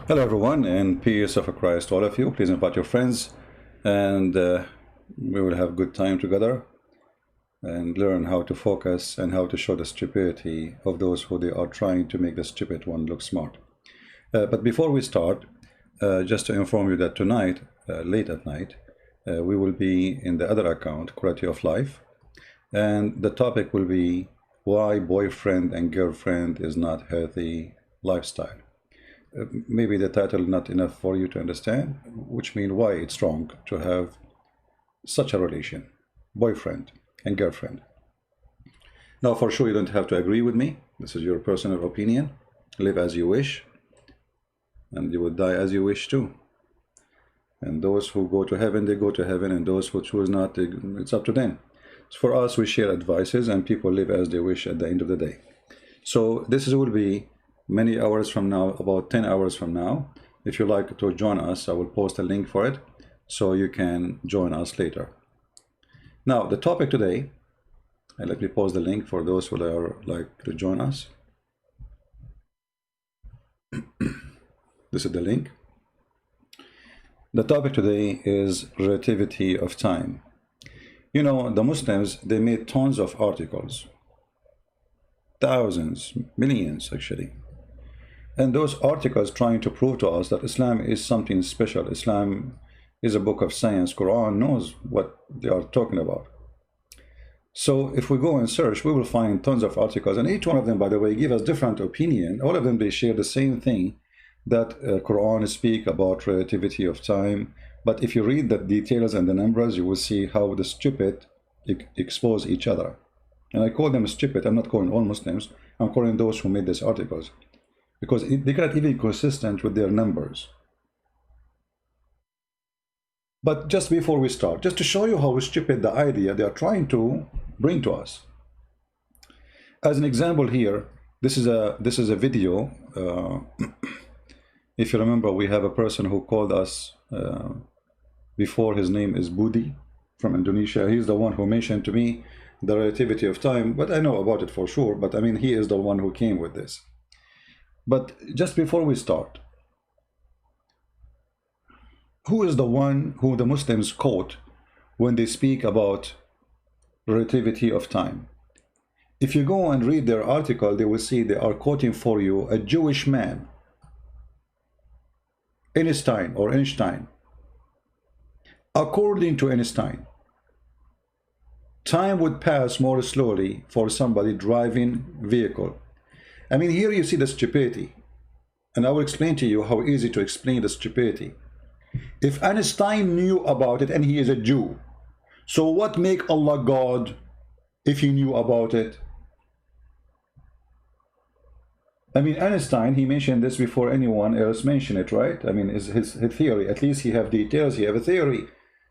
Hello everyone, and peace of Christ to all of you. Please invite your friends, and we will have good time together and learn how to focus and how to show the stupidity of those who they are trying to make the stupid one look smart. But before we start, just to inform you that tonight, late at night, we will be in the other account, Quality of Life, and the topic will be why boyfriend and girlfriend is not healthy lifestyle. Maybe the title not enough for you to understand, which means why it's wrong to have such a relation, boyfriend and girlfriend. Now, for sure, you don't have to agree with me. This is your personal opinion. Live as you wish, and you will die as you wish too. And those who go to heaven, they go to heaven, and those who choose not, it's up to them. So for us, we share advices, and people live as they wish at the end of the day. So this will be many hours from now, about 10 hours from now. If you like to join us, I will post a link for it so you can join us later. Now, the topic today, and let me post the link for those who are like to join us. This is the link. The topic today is relativity of time. You know, the Muslims, they made tons of articles, thousands, millions actually. And those articles trying to prove to us that Islam is something special. Islam is a book of science. Quran knows what they are talking about. So if we go and search, we will find tons of articles, and each one of them, by the way, give us different opinion. All of them, they share the same thing, that Quran speak about relativity of time. But if you read the details and the numbers, you will see how the stupid expose each other. And I call them stupid. I'm not calling all Muslims. I'm calling those who made these articles, because they cannot even be consistent with their numbers. But just before we start, just to show you how stupid the idea they are trying to bring to us. As an example here, this is a video. If you remember, we have a person who called us before. His name is Budi from Indonesia. He's the one who mentioned to me the relativity of time, but I know about it for sure. But I mean, he is the one who came with this. But just before we start, who is the one who the Muslims quote when they speak about relativity of time? If you go and read their article, they will see they are quoting for you a Jewish man, Einstein. According to Einstein, time would pass more slowly for somebody driving vehicle. I mean, here you see the stupidity, and I will explain to you how easy to explain the stupidity. If Einstein knew about it, and he is a Jew, so what make Allah God if he knew about it? I mean, Einstein, he mentioned this before anyone else mentioned it, right? I mean, his theory, at least he have details, he have a theory.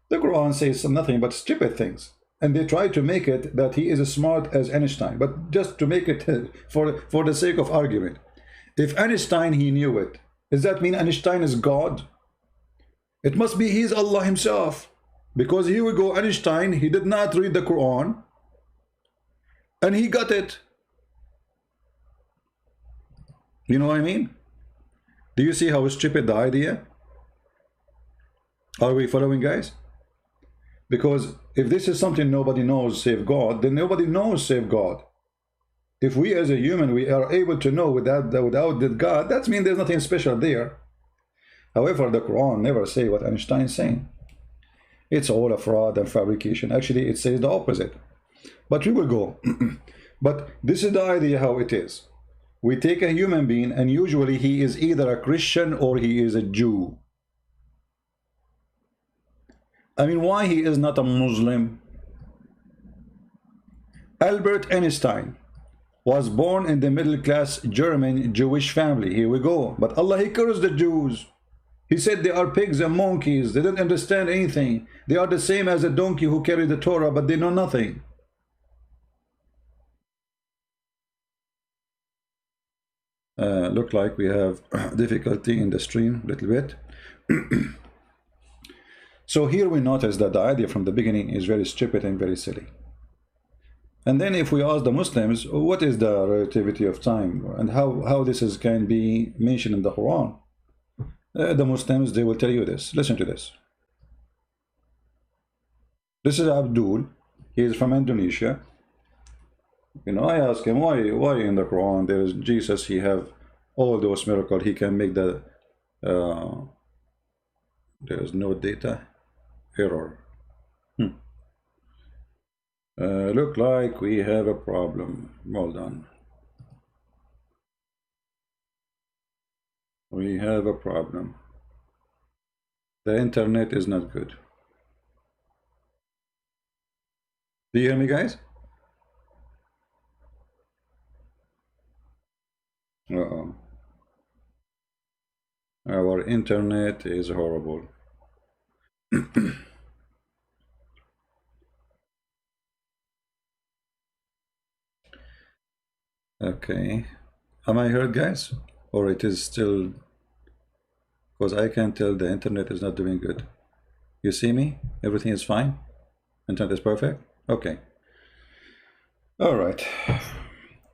The Quran says nothing but stupid things. And they try to make it that he is as smart as Einstein, but just to make it for the sake of argument. If Einstein, he knew it, does that mean Einstein is God? It must be he's Allah himself. Because here we go, Einstein, he did not read the Quran, and he got it. You know what I mean? Do you see how stupid the idea? Are we following, guys? Because if this is something nobody knows save God, then nobody knows save God. If we as a human, we are able to know without that God, that means there's nothing special there. However, the Quran never say what Einstein is saying. It's all a fraud and fabrication. Actually, it says the opposite. But we will go. But this is the idea how it is. We take a human being, and usually he is either a Christian or he is a Jew. I mean, why he is not a Muslim? Albert Einstein was born in the middle-class German Jewish family. Here we go. But Allah, he cursed the Jews. He said they are pigs and monkeys. They don't understand anything. They are the same as a donkey who carried the Torah, but they know nothing. Look like we have difficulty in the stream a little bit. So here we notice that the idea from the beginning is very stupid and very silly. And then if we ask the Muslims, what is the relativity of time and how this can be mentioned in the Quran? The Muslims, they will tell you this. Listen to this. This is Abdul. He is from Indonesia. You know, I ask him, why in the Quran there is Jesus, he have all those miracles, he can make the there is no data error. Look like we have a problem. Hold on. We have a problem. The internet is not good. Do you hear me, guys? Uh-oh. Our internet is horrible. Okay. Am I heard, guys? Or it is still... Because I can tell the internet is not doing good. You see me? Everything is fine? Internet is perfect? Okay. All right.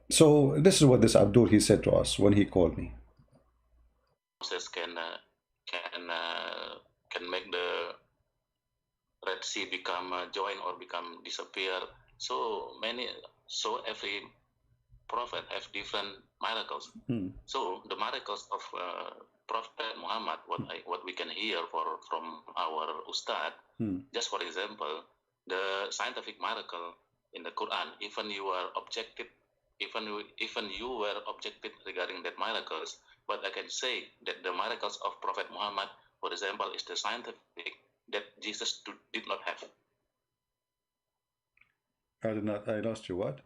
So this is what this Abdul, he said to us when he called me. Can make the Red Sea become join or become disappear. So every prophet have different miracles. So the miracles of Prophet Muhammad, what we can hear from our Ustad, just for example, the scientific miracle in the Quran, even you were objective, even you were objective regarding that miracles, but I can say that the miracles of Prophet Muhammad, for example, is the scientific that Jesus did not have. I lost you. What?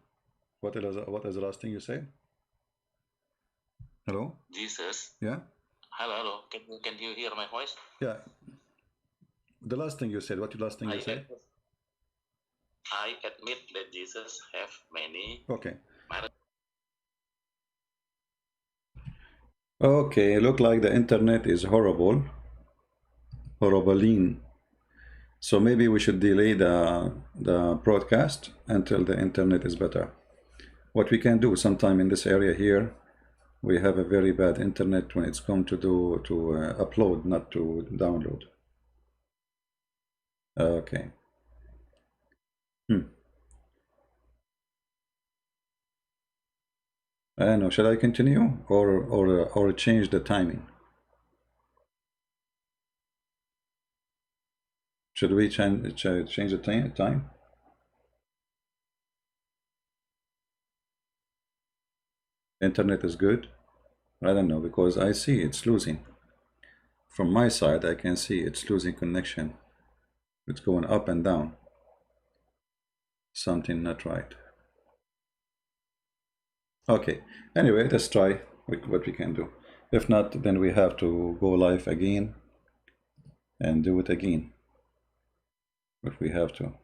What is the last thing you said? Hello? Jesus. Yeah? Hello. Can you hear my voice? Yeah. The last thing you said, what the last thing you said? I admit that Jesus have many. Okay. Okay, look like the internet is horrible. Horrible. So maybe we should delay the broadcast until the internet is better. What we can do sometime in this area here, we have a very bad internet when it's come to upload, not to download. Okay. I don't know, should I continue or change the timing? Should we change the time? Internet is good? I don't know, because I see it's losing. From my side, I can see it's losing connection. It's going up and down. Something not right. Okay, anyway, let's try what we can do. If not, then we have to go live again and do it again. But we have to.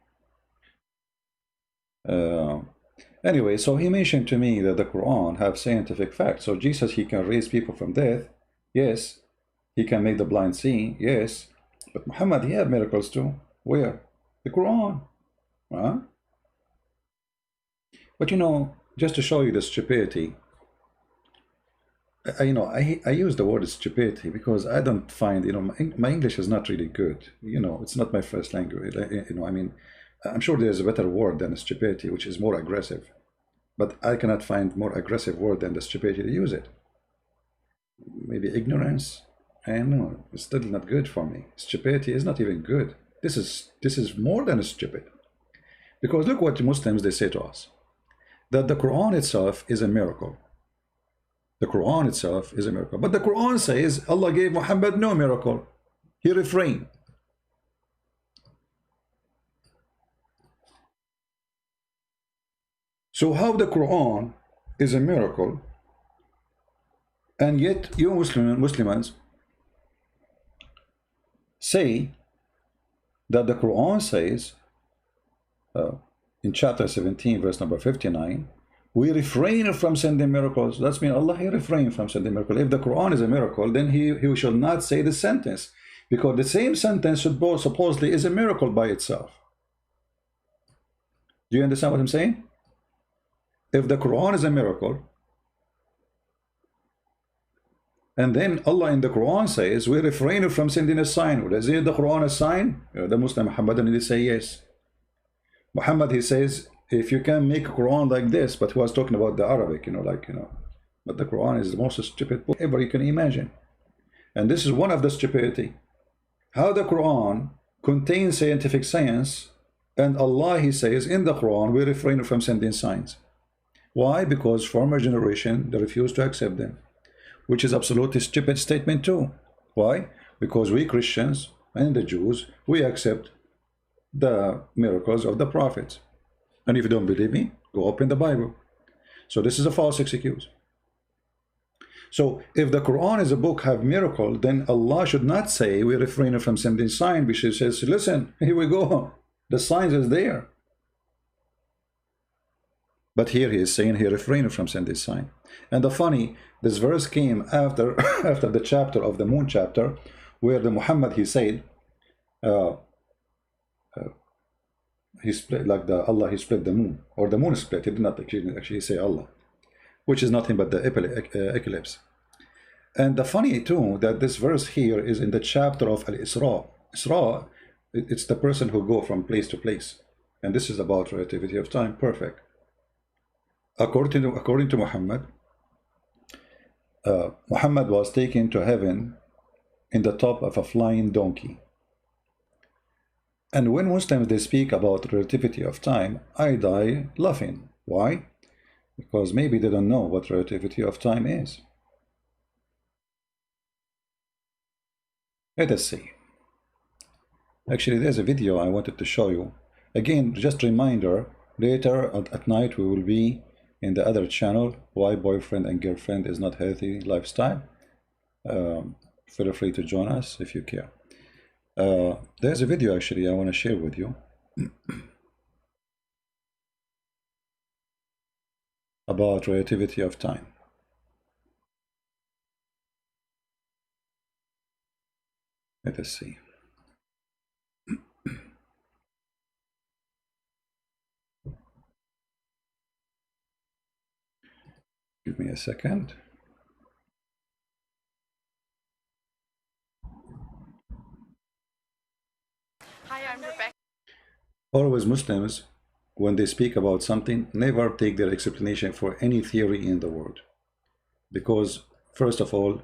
Anyway, so he mentioned to me that the Quran have scientific facts. So Jesus, he can raise people from death. Yes. He can make the blind see. Yes. But Muhammad, he had miracles too. Where? The Quran. Huh? But you know, just to show you the stupidity, I use the word stupidity because I don't find, my English is not really good. It's not my first language. I'm sure there's a better word than stupidity, which is more aggressive. But I cannot find more aggressive word than the stupidity to use it. Maybe ignorance. I don't know. It's still not good for me. Stupidity is not even good. This is more than stupid. Because look what the Muslims, they say to us. That the Quran itself is a miracle. The Quran itself is a miracle. But the Quran says Allah gave Muhammad no miracle. He refrained. So how the Quran is a miracle, and yet you Muslims say that the Quran says in chapter 17 verse number 59, we refrain from sending miracles. That's mean Allah, he refrained from sending miracles. If the Quran is a miracle, then he shall not say the sentence, because the same sentence supposedly is a miracle by itself. Do you understand what I'm saying? If the Quran is a miracle, And then Allah in the Quran says, we refrain from sending a sign. Is it the Quran a sign? The Muslim Muhammadan, he say yes. Muhammad, he says, if you can make a Quran like this, but he was talking about the Arabic, but the Quran is the most stupid book ever you can imagine. And this is one of the stupidity. How the Quran contains scientific science, and Allah, he says, in the Quran, we refrain from sending signs. Why? Because former generation, they refuse to accept them, which is absolutely stupid statement too. Why? Because we Christians and the Jews, we accept the miracles of the prophets. And if you don't believe me, go open the Bible. So this is a false excuse. So if the Quran is a book have miracle, then Allah should not say we refrain from sending sign. We should say, listen, here we go. The signs is there. But here he is saying he refrained from sending sign. And the funny, this verse came after after the chapter of the moon chapter, where the Muhammad, he said, he split, like the Allah, he split the moon, or the moon split. He did not actually say Allah, which is nothing but the eclipse. And the funny too, that this verse here is in the chapter of Al-Isra. Isra, it's the person who go from place to place. And this is about relativity of time. Perfect. According to Muhammad, Muhammad was taken to heaven in the top of a flying donkey. And when Muslims, they speak about relativity of time, I die laughing. Why? Because maybe they don't know what relativity of time is. Let us see. Actually, there's a video I wanted to show you. Again, just a reminder, later at night we will be in the other channel, Why Boyfriend and Girlfriend is Not Healthy Lifestyle. Feel free to join us if you care. There's a video actually I want to share with you about relativity of time. Let us see. Give me a second. Hi, I'm Rebecca. Always Muslims, when they speak about something, never take their explanation for any theory in the world. Because, first of all,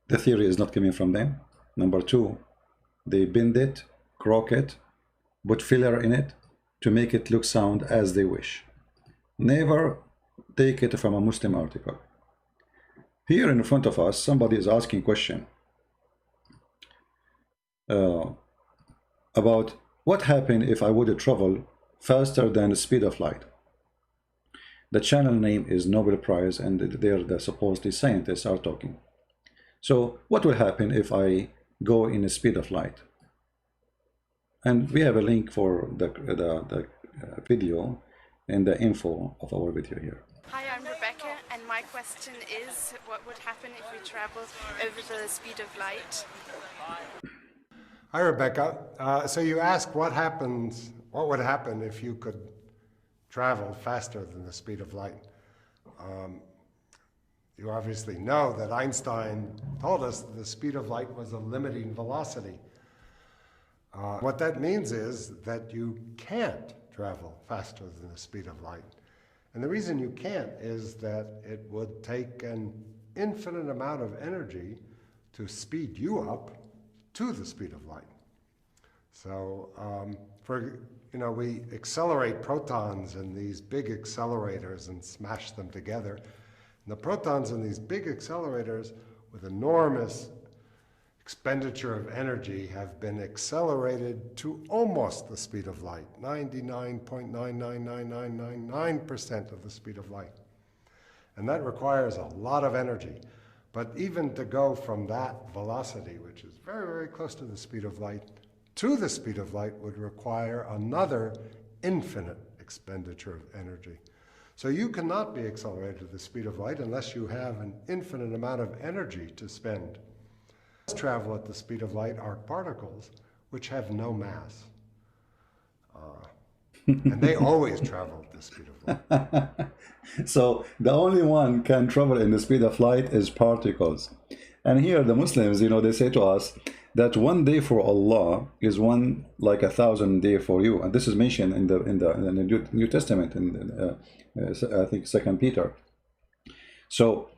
the theory is not coming from them. Number two, they bend it, croak it, put filler in it to make it look sound as they wish. Never take it from a Muslim article. Here in front of us, somebody is asking a question about what happened if I would travel faster than the speed of light. The channel name is Nobel Prize, and they're the supposedly scientists are talking. So what will happen if I go in the speed of light? And we have a link for the video in the info of our video here. Hi, I'm Rebecca, and my question is, what would happen if we travel over the speed of light? Hi, Rebecca. So you asked what would happen if you could travel faster than the speed of light. You obviously know that Einstein told us that the speed of light was a limiting velocity. What that means is that you can't travel faster than the speed of light. And the reason you can't is that it would take an infinite amount of energy to speed you up to the speed of light. So, we accelerate protons in these big accelerators and smash them together. And the protons in these big accelerators with enormous expenditure of energy have been accelerated to almost the speed of light, 99.999999% of the speed of light. And that requires a lot of energy. But even to go from that velocity, which is very, very close to the speed of light, to the speed of light would require another infinite expenditure of energy. So you cannot be accelerated to the speed of light unless you have an infinite amount of energy to spend. Travel at the speed of light are particles which have no mass. And they always travel at the speed of light. So the only one can travel in the speed of light is particles. And here the Muslims, you know, they say to us that 1 day for Allah is one like 1,000 day for you. And this is mentioned in the New Testament, in I think 2 Peter. So,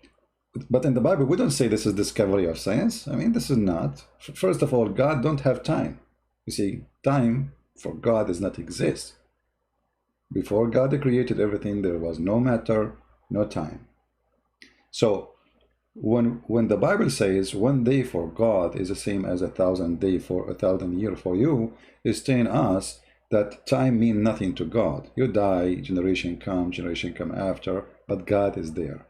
but in the Bible, we don't say this is discovery of science. I mean, this is not. First of all, God don't have time. You see, time for God does not exist. Before God created everything, there was no matter, no time. So when the Bible says 1 day for God is the same as 1,000 day for 1,000 year for you, is telling us that time means nothing to God. You die, generation come after, but God is there.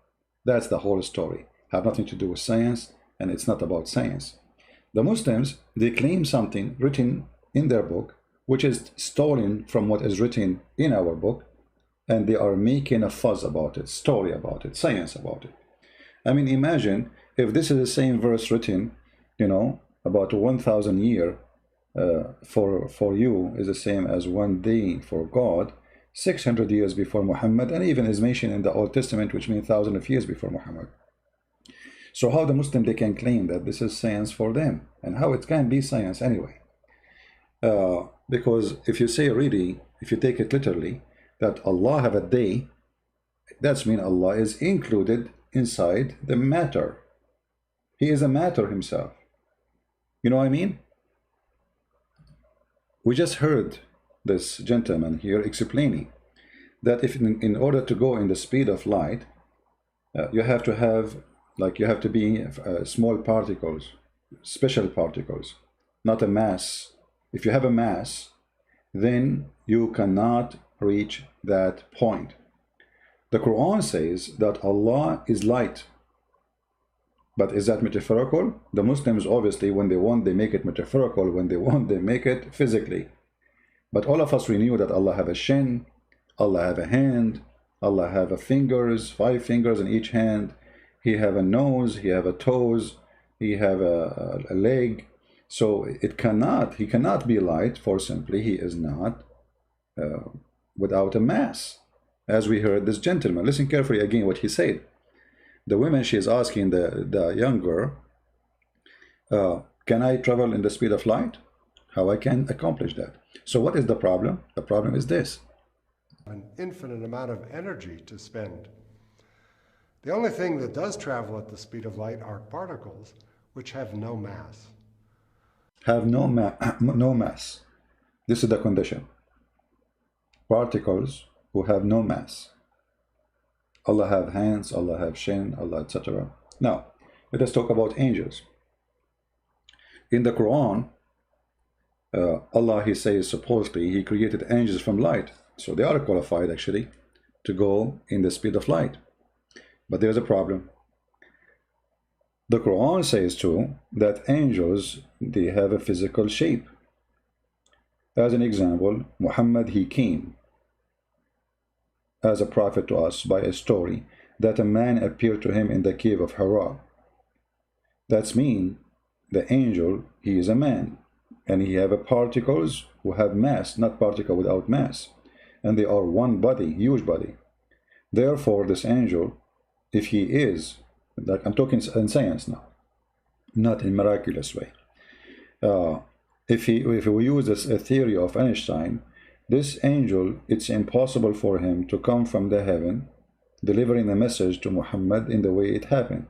That's the whole story. Have nothing to do with science, and it's not about science. The Muslims, they claim something written in their book, which is stolen from what is written in our book, and they are making a fuss about it, story about it, science about it. I mean, imagine if this is the same verse written, you know, about 1,000 year for you is the same as 1 day for God, 600 years before Muhammad, and even is mentioned in the Old Testament, which means thousands of years before Muhammad. So how the Muslim, they can claim that this is science for them, and how it can be science anyway? Because if you say really, if you take it literally, that Allah have a day, that's mean Allah is included inside the matter. He is a matter himself. You know what I mean? We just heard this gentleman here explaining that if in order to go in the speed of light, you have to have, like, you have to be small particles, special particles, not a mass. If you have a mass, then you cannot reach that point. The Quran says that Allah is light. But is that metaphorical? The Muslims, obviously, when they want, they make it metaphorical. When they want, they make it physically. But all of us, we knew that Allah have a shin, Allah have a hand, Allah have a fingers, 5 fingers in each hand. He have a nose, he have a toes, he have a leg. So he cannot be light, for simply he is not without a mass. As we heard this gentleman, listen carefully again what he said. The woman, she is asking the young girl, can I travel in the speed of light? How I can accomplish that? So what is the problem? The problem is this. An infinite amount of energy to spend. The only thing that does travel at the speed of light are particles which have no mass. Have no mass. This is the condition. Particles who have no mass. Allah have hands, Allah have shin, Allah, etc. Now, let us talk about angels. In the Quran, Allah, he says, supposedly, he created angels from light. So they are qualified, actually, to go in the speed of light. But there's a problem. The Quran says, too, that angels, they have a physical shape. As an example, Muhammad, he came as a prophet to us by a story that a man appeared to him in the cave of Hira. That's mean the angel, he is a man, and he have a particles who have mass, not particle without mass, and they are one body, huge body. Therefore, this angel, if he is, like I'm talking in science now, not in miraculous way. If we use this theory of Einstein, this angel, it's impossible for him to come from the heaven, delivering a message to Muhammad in the way it happened,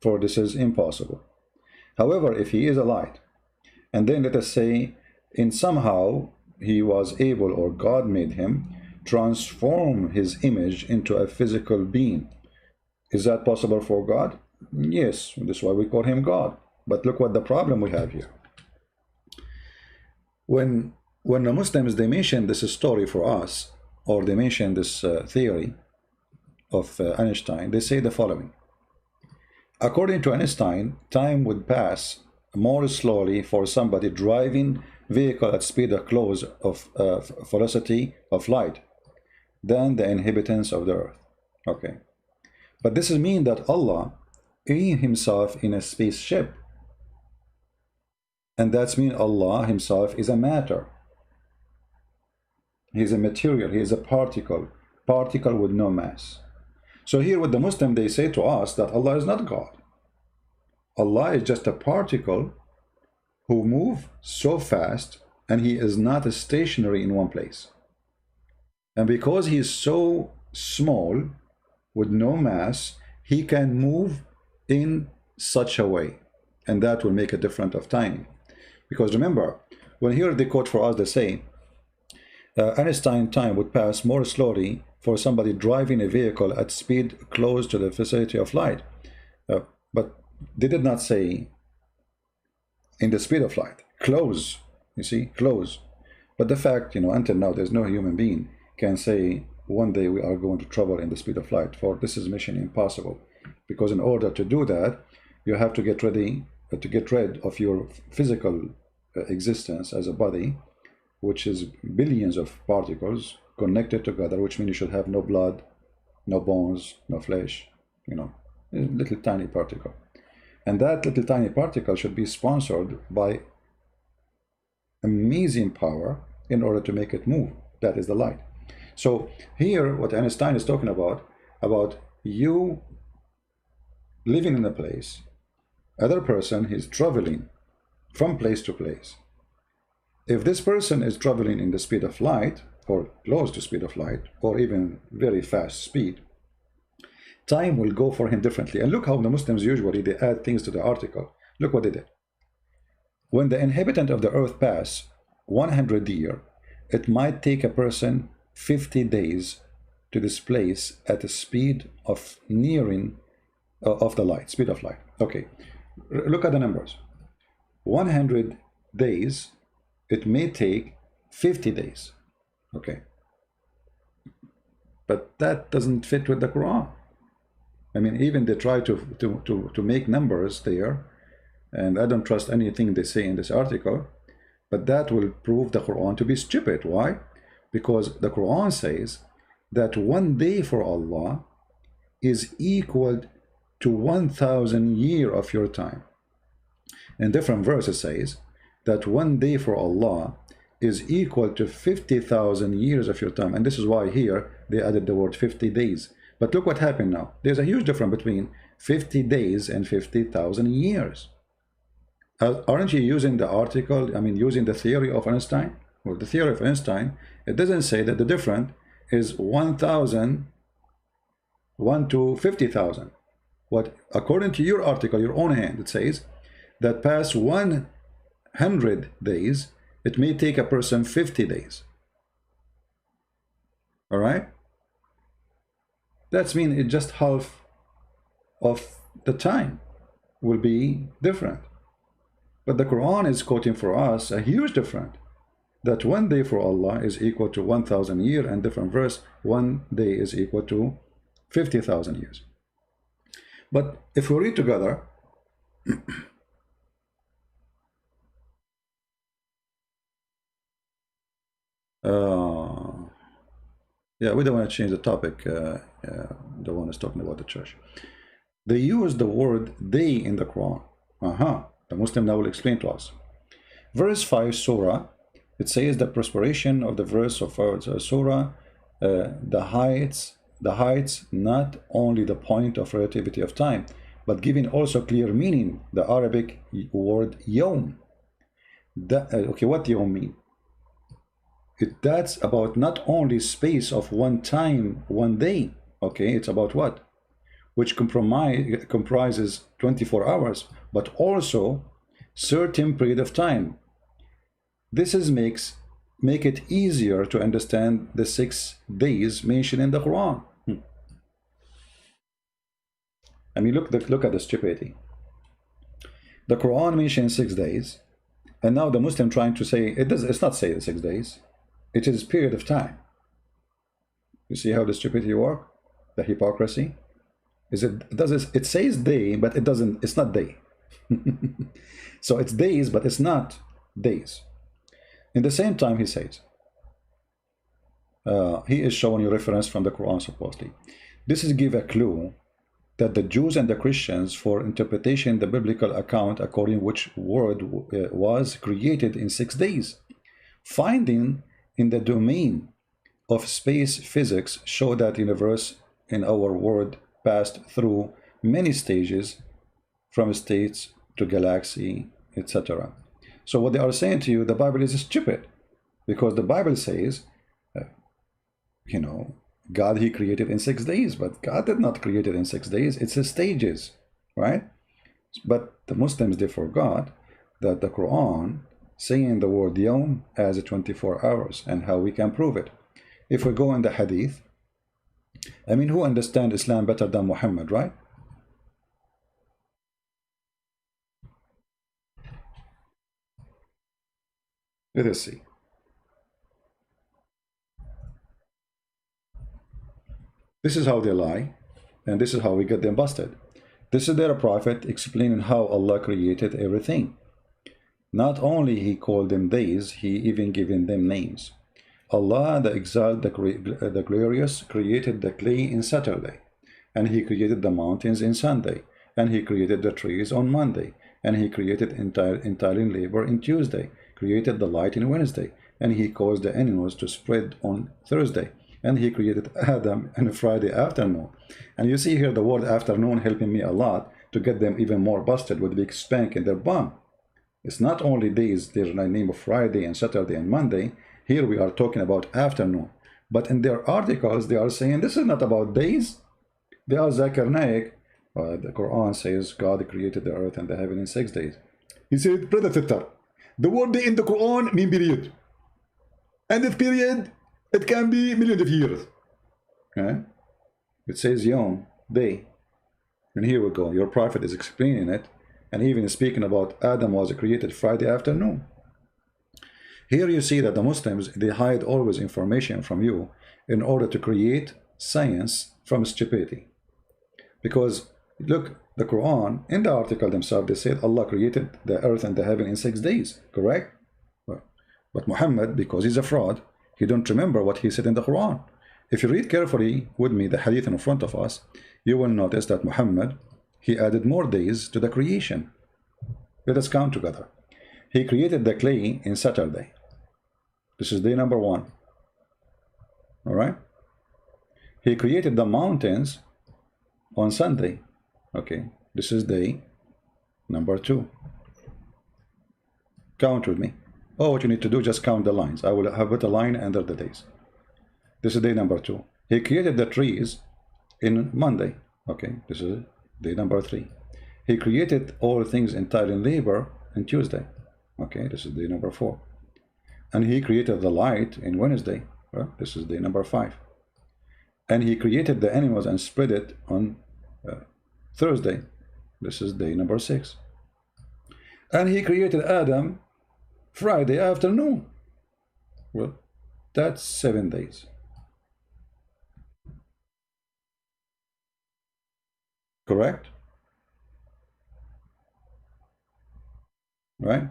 for this is impossible. However, if he is a light, and then let us say, in somehow he was able, or God made him, transform his image into a physical being. Is that possible for God? Yes, that's why we call him God. But look what the problem we have here. When the Muslims, they mention this story for us, or they mention this theory of Einstein, they say the following. According to Einstein, time would pass more slowly for somebody driving vehicle at speed of close of velocity of light than the inhabitants of the earth. Okay. But this means that Allah is himself in a spaceship. And that's mean Allah himself is a matter. He's a material, he is a particle with no mass. So here with the Muslim, they say to us that Allah is not God. Allah is just a particle who moves so fast, and he is not stationary in one place. And because he is so small with no mass, he can move in such a way, and that will make a difference of timing. Because remember, when here they quote for us, they say Einstein time would pass more slowly for somebody driving a vehicle at speed close to the velocity of light. But they did not say in the speed of light. Close, you see, close. But the fact, until now, there's no human being can say one day we are going to travel in the speed of light. For this is mission impossible. Because in order to do that, you have to get ready to get rid of your physical existence as a body, which is billions of particles connected together, which means you should have no blood, no bones, no flesh, a little tiny particle. And that little tiny particle should be sponsored by amazing power in order to make it move. That is the light. So here, what Einstein is talking about you living in a place, other person is traveling from place to place. If this person is traveling in the speed of light, or close to speed of light, or even very fast speed, time will go for him differently. And look how the Muslims usually, they add things to the article. Look what they did. When the inhabitant of the earth pass 100 years, it might take a person 50 days to this place at the speed of nearing of the light, speed of light. Okay, look at the numbers. 100 days, it may take 50 days. Okay, but that doesn't fit with the Quran. I mean, even they try to make numbers there, and I don't trust anything they say in this article, but that will prove the Quran to be stupid. Why? Because the Quran says that one day for Allah is equal to 1,000 years of your time. In different verses says that one day for Allah is equal to 50,000 years of your time. And this is why here they added the word 50 days. But look what happened now. There's a huge difference between 50 days and 50,000 years. Aren't you using the article, using the theory of Einstein? Well, the theory of Einstein, it doesn't say that the difference is 1,000, 1 to 50,000. What, according to your article, your own hand, it says that past 100 days, it may take a person 50 days. All right? That's mean it just half of the time will be different. But the Quran is quoting for us a huge difference. That one day for Allah is equal to 1,000 years, and different verse, one day is equal to 50,000 years. But if we read together, yeah, we don't want to change the topic. The one is talking about the church. They use the word day in the Quran. The Muslim now will explain to us. Verse 5, Surah, it says the perspiration of the verse of Surah, the heights, not only the point of relativity of time, but giving also clear meaning, the Arabic word yawm. Okay, what yawm mean? That's about not only space of one time, one day. Okay, it's about what? Which comprises 24 hours, but also certain period of time. This is make it easier to understand the 6 days mentioned in the Quran. I mean, look at the stupidity. The Quran mentions 6 days, and now the Muslim trying to say it's not say 6 days. It is period of time. You see how the stupidity work? The hypocrisy? It says day, but it doesn't, it's not day. So it's days, but it's not days. In the same time, he says, he is showing you reference from the Quran supposedly. This is give a clue that the Jews and the Christians for interpretation the biblical account according which word was created in 6 days, finding in the domain of space physics show that universe in our world passed through many stages, from states to galaxy, etc. So what they are saying to you, the Bible is stupid, because the Bible says, you know, God, he created in 6 days, but God did not create it in 6 days. It's a stages, right? But the Muslims, they forgot that the Quran saying the word yawm as 24 hours, and how we can prove it. If we go in the hadith, I mean, who understands Islam better than Muhammad, right? Let us see. This is how they lie, and this is how we get them busted. This is their prophet explaining how Allah created everything. Not only he called them days, he even given them names. Allah, the Exalted, the Glorious, created the clay in Saturday, and he created the mountains in Sunday, and he created the trees on Monday, and he created entire labor in Tuesday, created the light in Wednesday, and he caused the animals to spread on Thursday, and he created Adam on Friday afternoon. And you see here the word afternoon helping me a lot to get them even more busted with big spank in their bum. It's not only days, there's a name of Friday and Saturday and Monday. Here we are talking about afternoon. But in their articles, they are saying this is not about days. They are Zakir Naik. The Quran says God created the earth and the heaven in 6 days. He said, predator. The word day in the Quran means period. And this period, it can be millions of years. Okay? It says yom, day. And here we go. Your prophet is explaining it, and even speaking about Adam was created Friday afternoon. Here you see that the Muslims, they hide always information from you in order to create science from stupidity. Because look, the Quran, in the article themselves, they said Allah created the earth and the heaven in 6 days, correct? But Muhammad, because he's a fraud, he don't remember what he said in the Quran. If you read carefully with me the hadith in front of us, you will notice that Muhammad, he added more days to the creation. Let us count together. He created the clay in Saturday. This is day number 1. All right? He created the mountains on Sunday. Okay, this is day number 2. Count with me. Oh, what you need to do, just count the lines. I will have put a line under the days. This is day number 2. He created the trees in Monday. Okay, this is day number 3. He created all things entire in labor in Tuesday. Okay, this is day number 4. And he created the light in Wednesday. Well, this is day number 5. And he created the animals and spread it on Thursday. This is day number 6. And he created Adam Friday afternoon. Well, that's 7 days. Correct? Right?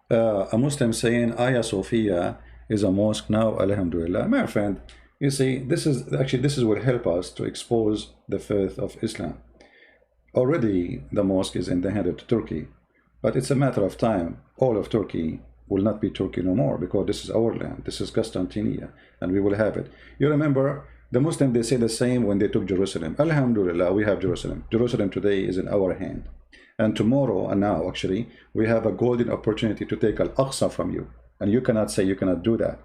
A Muslim saying Hagia Sophia is a mosque now, alhamdulillah. My friend, you see, this is what help us to expose the faith of Islam. Already the mosque is in the hand of Turkey, but it's a matter of time. All of Turkey will not be Turkey no more, because this is our land. This is Constantinople, and we will have it. You remember the Muslims, they say the same when they took Jerusalem. Alhamdulillah, we have Jerusalem. Jerusalem today is in our hand. And tomorrow, and now actually, we have a golden opportunity to take Al-Aqsa from you. And you cannot say you cannot do that.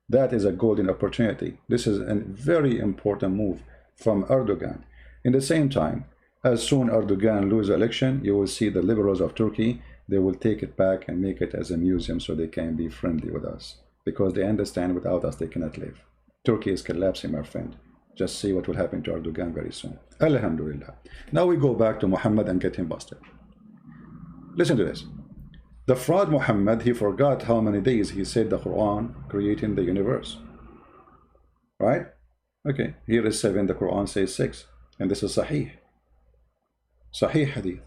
That is a golden opportunity. This is a very important move from Erdogan. In the same time, as soon Erdogan loses the election, you will see the liberals of Turkey, they will take it back and make it as a museum so they can be friendly with us. Because they understand without us they cannot live. Turkey is collapsing, my friend. Just see what will happen to Erdogan very soon. Alhamdulillah. Now we go back to Muhammad and get him busted. Listen to this. The fraud Muhammad, he forgot how many days he said the Quran creating the universe. Right? Okay, here is 7, the Quran says 6. And this is Sahih. Sahih Hadith.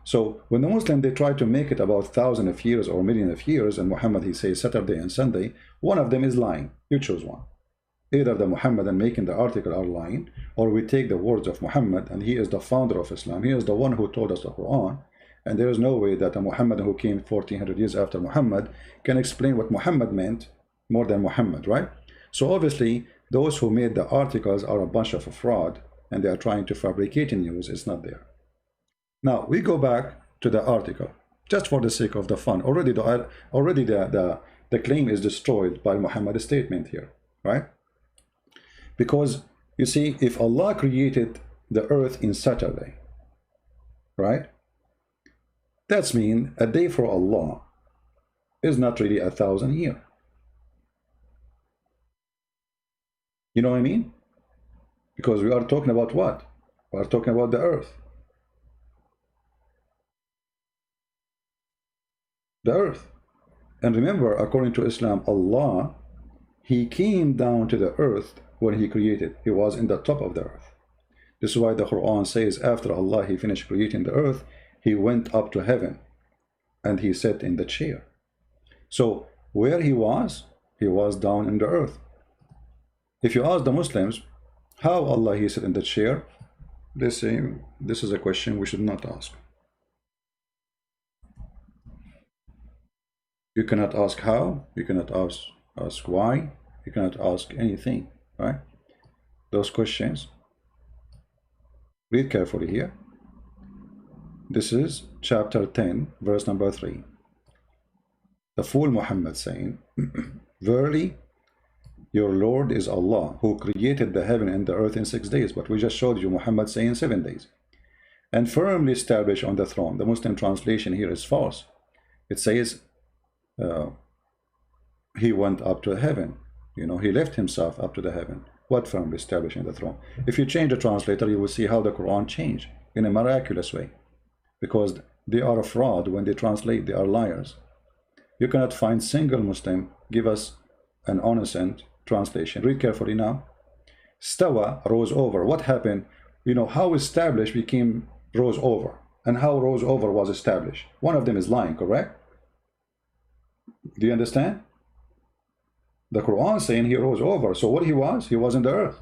So when the Muslim, they try to make it about thousands of years or millions of years, and Muhammad, he says Saturday and Sunday, one of them is lying. You choose one. Either the Muhammad and making the article are lying, or we take the words of Muhammad, and he is the founder of Islam. He is the one who told us the Quran, and there is no way that a Muhammad who came 1400 years after Muhammad can explain what Muhammad meant more than Muhammad, right? So obviously, those who made the articles are a bunch of fraud, and they are trying to fabricate news. It's not there. Now, we go back to the article, just for the sake of the fun. Already the claim is destroyed by Muhammad's statement here, right? Because, you see, if Allah created the earth in Saturday, right? That's mean a day for Allah is not really 1,000 years. You know what I mean? Because we are talking about what? We are talking about the earth. The earth. And remember, according to Islam, Allah, He came down to the earth when He created. He was in the top of the earth. This is why the Quran says after Allah, He finished creating the earth, He went up to heaven and He sat in the chair. So where He was down in the earth. If you ask the Muslims, how Allah He sat in the chair, they say this is a question we should not ask. You cannot ask how, you cannot ask why, you cannot ask anything, right? Those questions. Read carefully here. This is chapter 10, verse number 3. The fool Muhammad saying, verily, your Lord is Allah, who created the heaven and the earth in 6 days. But we just showed you Muhammad saying 7 days. And firmly established on the throne. The Muslim translation here is false. It says, He went up to heaven. You know, He left Himself up to the heaven. What firmly established in the throne? If you change the translator, you will see how the Quran changed in a miraculous way. Because they are a fraud when they translate, they are liars. You cannot find single Muslim give us an honest translation. Read carefully now. Stawa, rose over. What happened? You know, how established became rose over, and how rose over was established. One of them is lying, correct? Do you understand? The Quran saying He rose over. So what He was in the earth.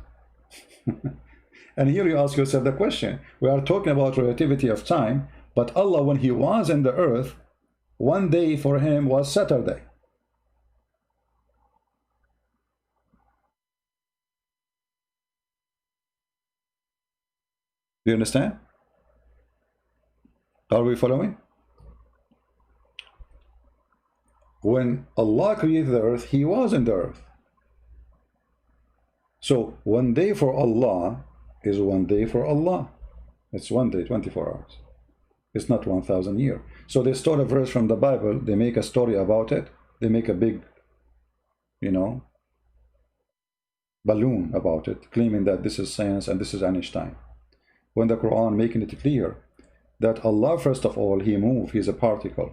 And here you ask yourself the question. We are talking about relativity of time, but Allah, when He was in the earth, one day for Him was Saturday. Do you understand? Are we following? When Allah created the earth, He was in the earth. So one day for Allah is one day for Allah. It's one day, 24 hours. It's not 1,000 years. So they stole a verse from the Bible, they make a story about it, they make a big, you know, balloon about it, claiming that this is science and this is Einstein. When the Quran making it clear that Allah, first of all, He moved, He's a particle.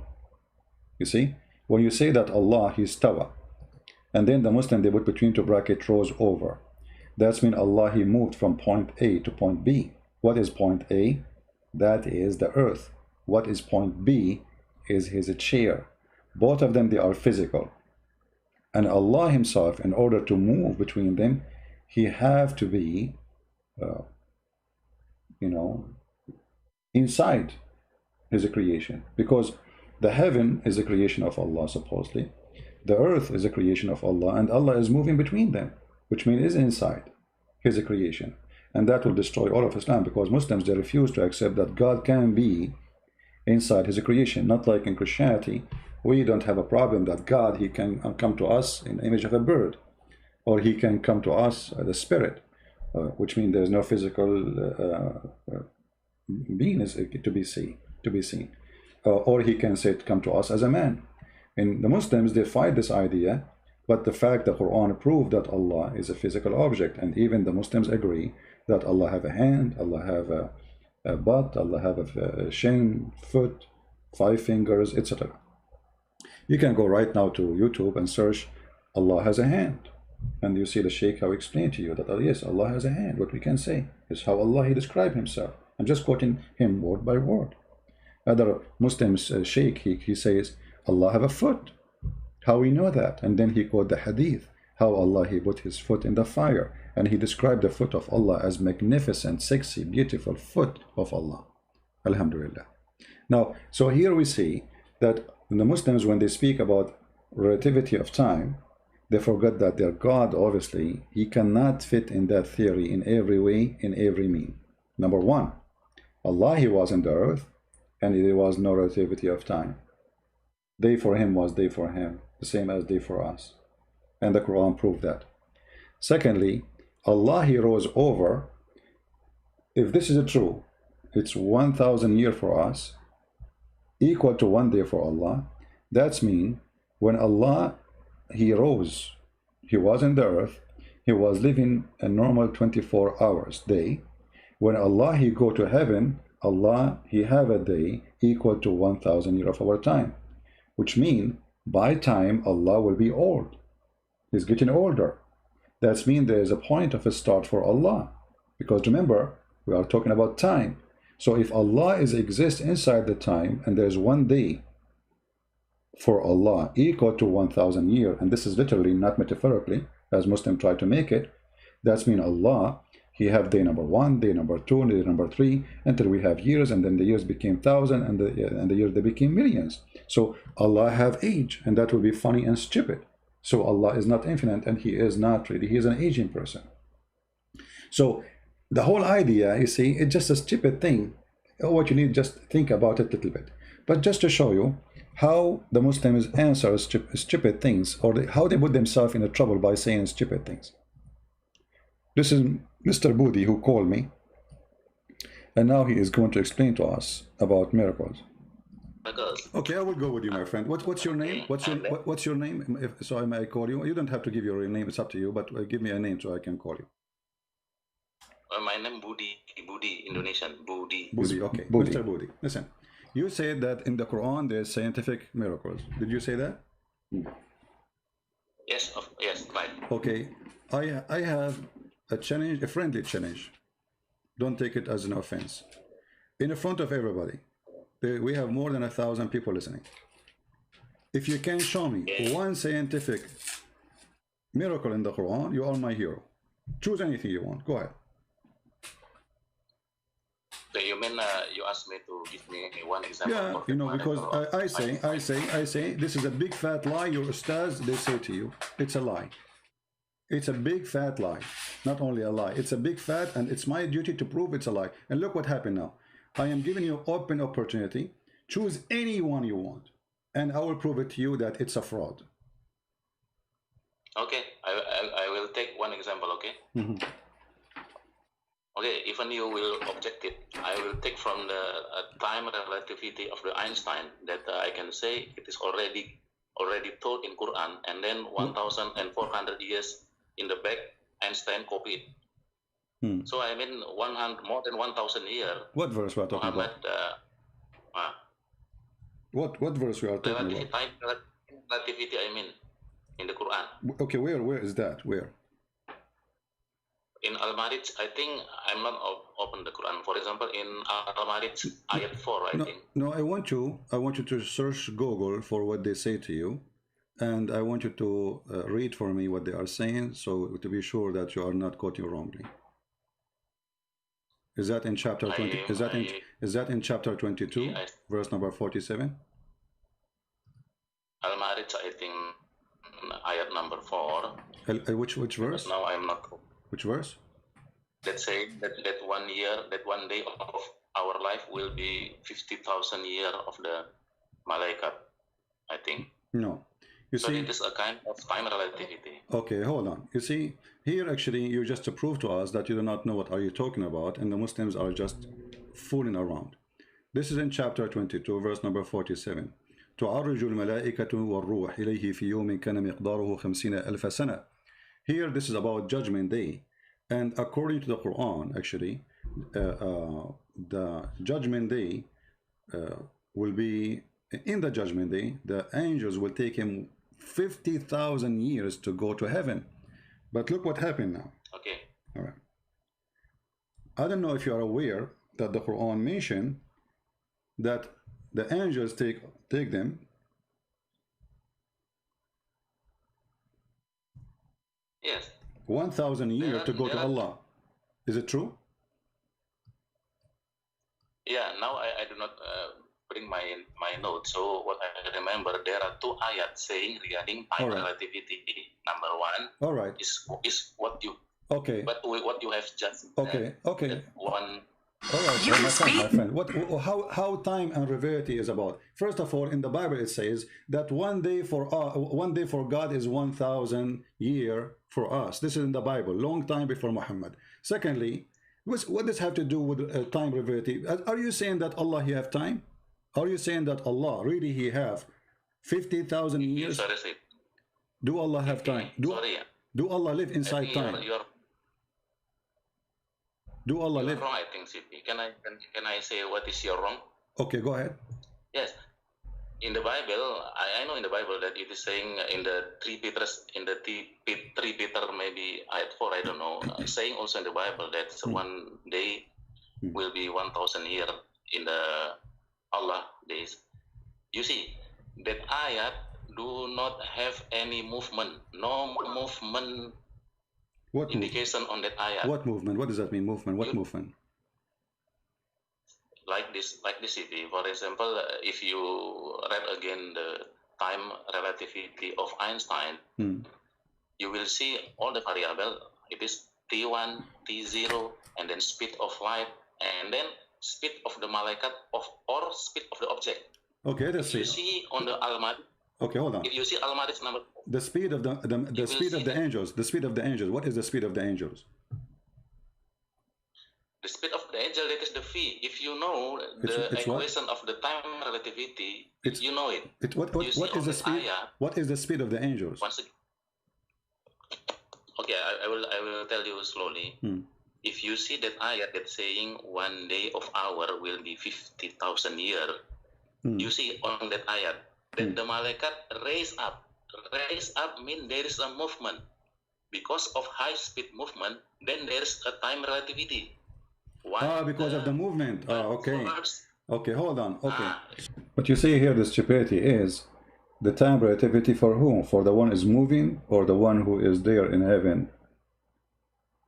You see? When you say that Allah, He's tawa, and then the Muslim, they put between two brackets, rose over. That's mean Allah, He moved from point A to point B. What is point A? That is the earth. What is point B? Is His chair. Both of them, they are physical. And Allah Himself, in order to move between them, He have to be, you know, inside His creation. Because the heaven is a creation of Allah, supposedly. The earth is a creation of Allah, and Allah is moving between them, which means is inside His creation. And that will destroy all of Islam, because Muslims, they refuse to accept that God can be inside His creation. Not like in Christianity, we don't have a problem that God, He can come to us in the image of a bird, or He can come to us as a spirit, which means there's no physical being is to be seen. Or He can say, come to us as a man. And the Muslims, they fight this idea, but the fact that Quran proved that Allah is a physical object, and even the Muslims agree that Allah have a hand, Allah have a butt, Allah have a shin, foot, 5 fingers, etc. You can go right now to YouTube and search Allah has a hand, and you see the Sheikh how explain to you that, yes, Allah has a hand. What we can say is how Allah He described Himself. I'm just quoting him word by word. Other Muslims, Sheikh, he says Allah have a foot. How we know that? And then he quote the hadith, how Allah He put His foot in the fire, and He described the foot of Allah as magnificent, sexy, beautiful foot of Allah. Alhamdulillah. Now, so here we see that the Muslims, when they speak about relativity of time, They forgot that their God, obviously, he cannot fit in that theory in every way, in every mean. Number one, Allah, he was in the earth, and there was no relativity of time. Day for him was day for him, the same as day for us. And the Quran proved that. Secondly, Allah, he rose over. If this is true, it's 1,000 years for us, equal to 1 day for Allah. That's mean when Allah, he rose, he was in the earth, he was living a normal 24 hours day. When Allah, he go to heaven, Allah, he have a day equal to 1,000 years of our time, which mean by time Allah will be old. He's getting older. That's mean there is a point of a start for Allah, because remember, we are talking about time. So if Allah is exist inside the time, and there's 1 day for Allah equal to 1,000 years, and this is literally, not metaphorically, as Muslims try to make it, that's mean Allah, he have day number 1, day number 2, day number 3, until we have years, and then the years became 1,000, and the years they became millions. So Allah have age, and that will be funny and stupid. So Allah is not infinite, and he is not really, he is an aging person. So the whole idea, you see, it's just a stupid thing. What you need, just think about it a little bit. But just to show you how the Muslims answer stupid things, or how they put themselves in trouble by saying stupid things. This is Mr. Budi who called me, and now he is going to explain to us about miracles. Okay, I will go with you, my friend. What's your name? What's your name? So I may call you. You don't have to give your real name. It's up to you. But give me a name so I can call you. My name Budi, Indonesian. Budi. Okay. Budi. Mr. Budi. Listen, you said that in the Quran there's scientific miracles. Did you say that? Yes. Yes. Right. Okay. I have a challenge, a friendly challenge. Don't take it as an offense. In front of everybody. We have more than 1,000 people listening. If you can show me one scientific miracle in the Quran, you are my hero. Choose anything you want. Go ahead. So you mean you asked me to give me one example? Yeah, you know, because I say this is a big fat lie. Your ustaz, they say to you, it's a lie. It's a big fat lie. Not only a lie, it's a big fat, and it's my duty to prove it's a lie. And look what happened now. I am giving you open opportunity. Choose any one you want, and I will prove it to you that it's a fraud. Okay, I will take one example. Okay. Okay, even you will object it, I will take from the time relativity of the Einstein that I can say it is already told in Quran, and then 1,400 years in the back, Einstein copied. So I mean more than 1,000 years. What verse we are talking about? What verse we are talking about? Time relativity, I mean, in the Quran. Okay, where is that? Where? In Al-Marij, I think I'm not open the Quran. For example, in Al-Marij, ayat 4, I think. No, I want you to search Google for what they say to you, and I want you to read for me what they are saying, so to be sure that you are not quoting wrongly. Is that in chapter 20? Is that in chapter 22, verse number 47? Al-Marij, I think, ayat number 4. Which verse? Now I'm not. Which verse? Let's say that 1 year, that 1 day of our life will be 50,000 years of the Malaikat, I think. No. You so see, it is a kind of time relativity. Okay, hold on. You see, here actually you just to prove to us that you do not know what are you talking about, and the Muslims are just fooling around. This is in chapter 22, verse number 47. تعرج الملائكة والروح إليه في يوم كان مقداره 50,000 سنة. Here, this is about Judgment Day, and according to the Quran, actually, the Judgment Day will be, in the Judgment Day, the angels will take him 50,000 years to go to heaven. But look what happened now. Okay. All right. I don't know if you are aware that the Quran mentioned that the angels take them. Yes. 1,000 years to go to Allah. Is it true? Yeah. Now I do not bring my note. So what I remember, there are two ayat saying regarding time relativity. Number one is what you what you have just one. All right, my friend. How time and relativity is about? First of all, in the Bible it says that one day for God is 1,000 year for us. This is in the Bible, long time before Muhammad. Secondly, what does have to do with time relativity? Are you saying that Allah he have time? Are you saying that Allah really he have 50,000 years? Do Allah have time? Do Allah live inside time? Do Allah live? Wrong, I think, CP. Can I say what is your wrong? Okay, go ahead. Yes, in the Bible, I know in the Bible that it is saying in the 3 Peter, maybe ayat 4, I don't know, saying also in the Bible that one day will be 1,000 year in the Allah days. You see, that ayat do not have any movement, no movement. What indication on that ayat? What movement? What does that mean? Movement? What movement? Like this, CP. For example, if you read again the time relativity of Einstein, you will see all the variable. It is T1, T0, and then speed of light, and then speed of the malaikat or speed of the object. Okay, let's see. You see on the Al-Ma'arij. Okay, hold on. If you see Al-Ma'arij number. The speed of the speed of the angels. The speed of the angels. What is the speed of the angels? The speed of the angel, that is the v. If you know the equation of the time relativity, you know it. What is the speed? What is the speed of the angels? Okay, I will tell you slowly. If you see that ayat that's saying one day of hour will be 50,000 years, you see on that ayat that the malaikat raise up. Raise up means there is a movement. Because of high speed movement, then there is a time relativity. Because of the movement. Okay. Okay, hold on. Okay. What you see here, the stupidity is the time relativity for whom? For the one is moving or the one who is there in heaven?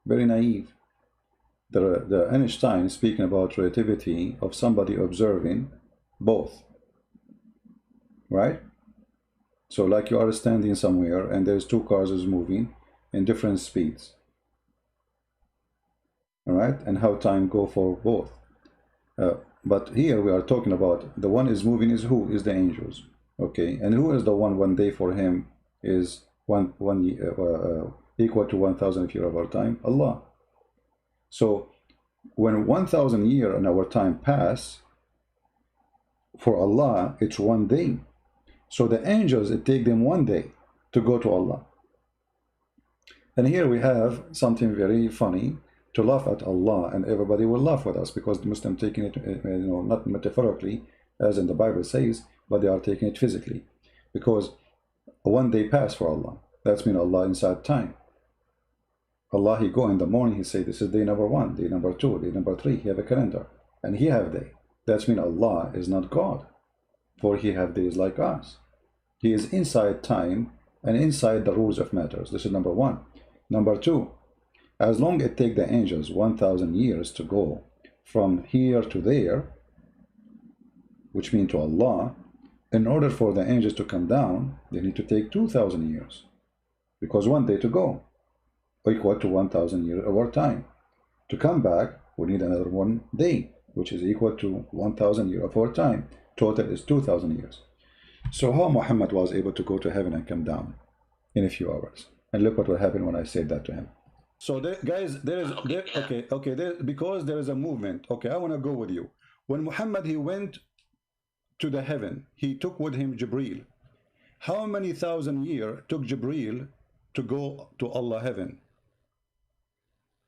Very naive. The Einstein speaking about relativity of somebody observing both. Right? So like you are standing somewhere and there's two cars is moving in different speeds. All right, and how time go for both. But here we are talking about the one is moving is who? Is the angels. Okay, and who is the one day for him is equal to 1,000 if you have our time? Allah. So when 1,000 years in our time pass, for Allah it's one day. So the angels, it take them one day to go to Allah. And here we have something very funny, to laugh at Allah, and everybody will laugh with us because the Muslim taking it, not metaphorically, as in the Bible says, but they are taking it physically. Because one day pass for Allah. That's mean Allah inside time. Allah, he go in the morning, he say, this is day number 1, day number 2, day number 3, he have a calendar. And he have day. That's mean Allah is not God. For he have days like us. He is inside time and inside the rules of matters. This is number 1. Number 2, as long as it take the angels 1,000 years to go from here to there, which means to Allah, in order for the angels to come down, they need to take 2,000 years. Because one day to go, equal to 1,000 years of our time. To come back, we need another 1 day, which is equal to 1,000 years of our time. Total is 2,000 years. So how Muhammad was able to go to heaven and come down in a few hours? And look what will happen when I said that to him. So guys, because there is a movement. Okay, I want to go with you. When Muhammad, he went to the heaven, he took with him Jibreel. How many thousand years took Jibreel to go to Allah heaven?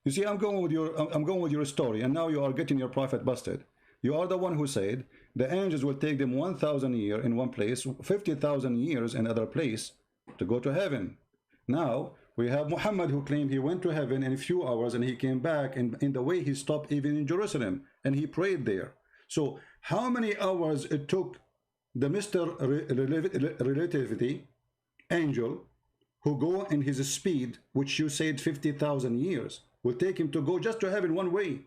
You see, I'm going with your story, and now you are getting your prophet busted. You are the one who said the angels will take them 1,000 years in one place, 50,000 years in another place to go to heaven. Now we have Muhammad who claimed he went to heaven in a few hours and he came back, and in the way he stopped even in Jerusalem and he prayed there. So how many hours it took the Mr. Relativity angel who go in his speed, which you said 50,000 years, will take him to go just to heaven one way?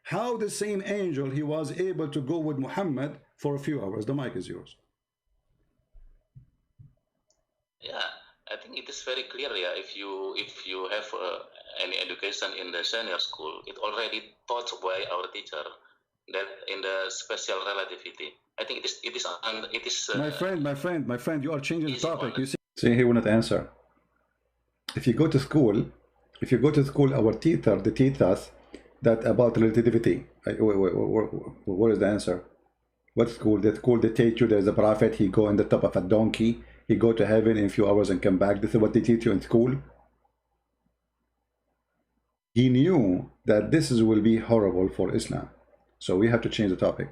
How the same angel he was able to go with Muhammad for a few hours. The mic is yours. Yeah, I think it is very clear. Yeah, if you have any education in the senior school, it already taught by our teacher that in the special relativity. I think it is. My friend, you are changing the topic. You see, he will not answer. If you go to school, our teacher, they teach us that about relativity. What is the answer? What school? The school they teach you there's a prophet. He go on the top of a donkey. He go to heaven in a few hours and come back. This is what they teach you in school. He knew that this will be horrible for Islam. So we have to change the topic.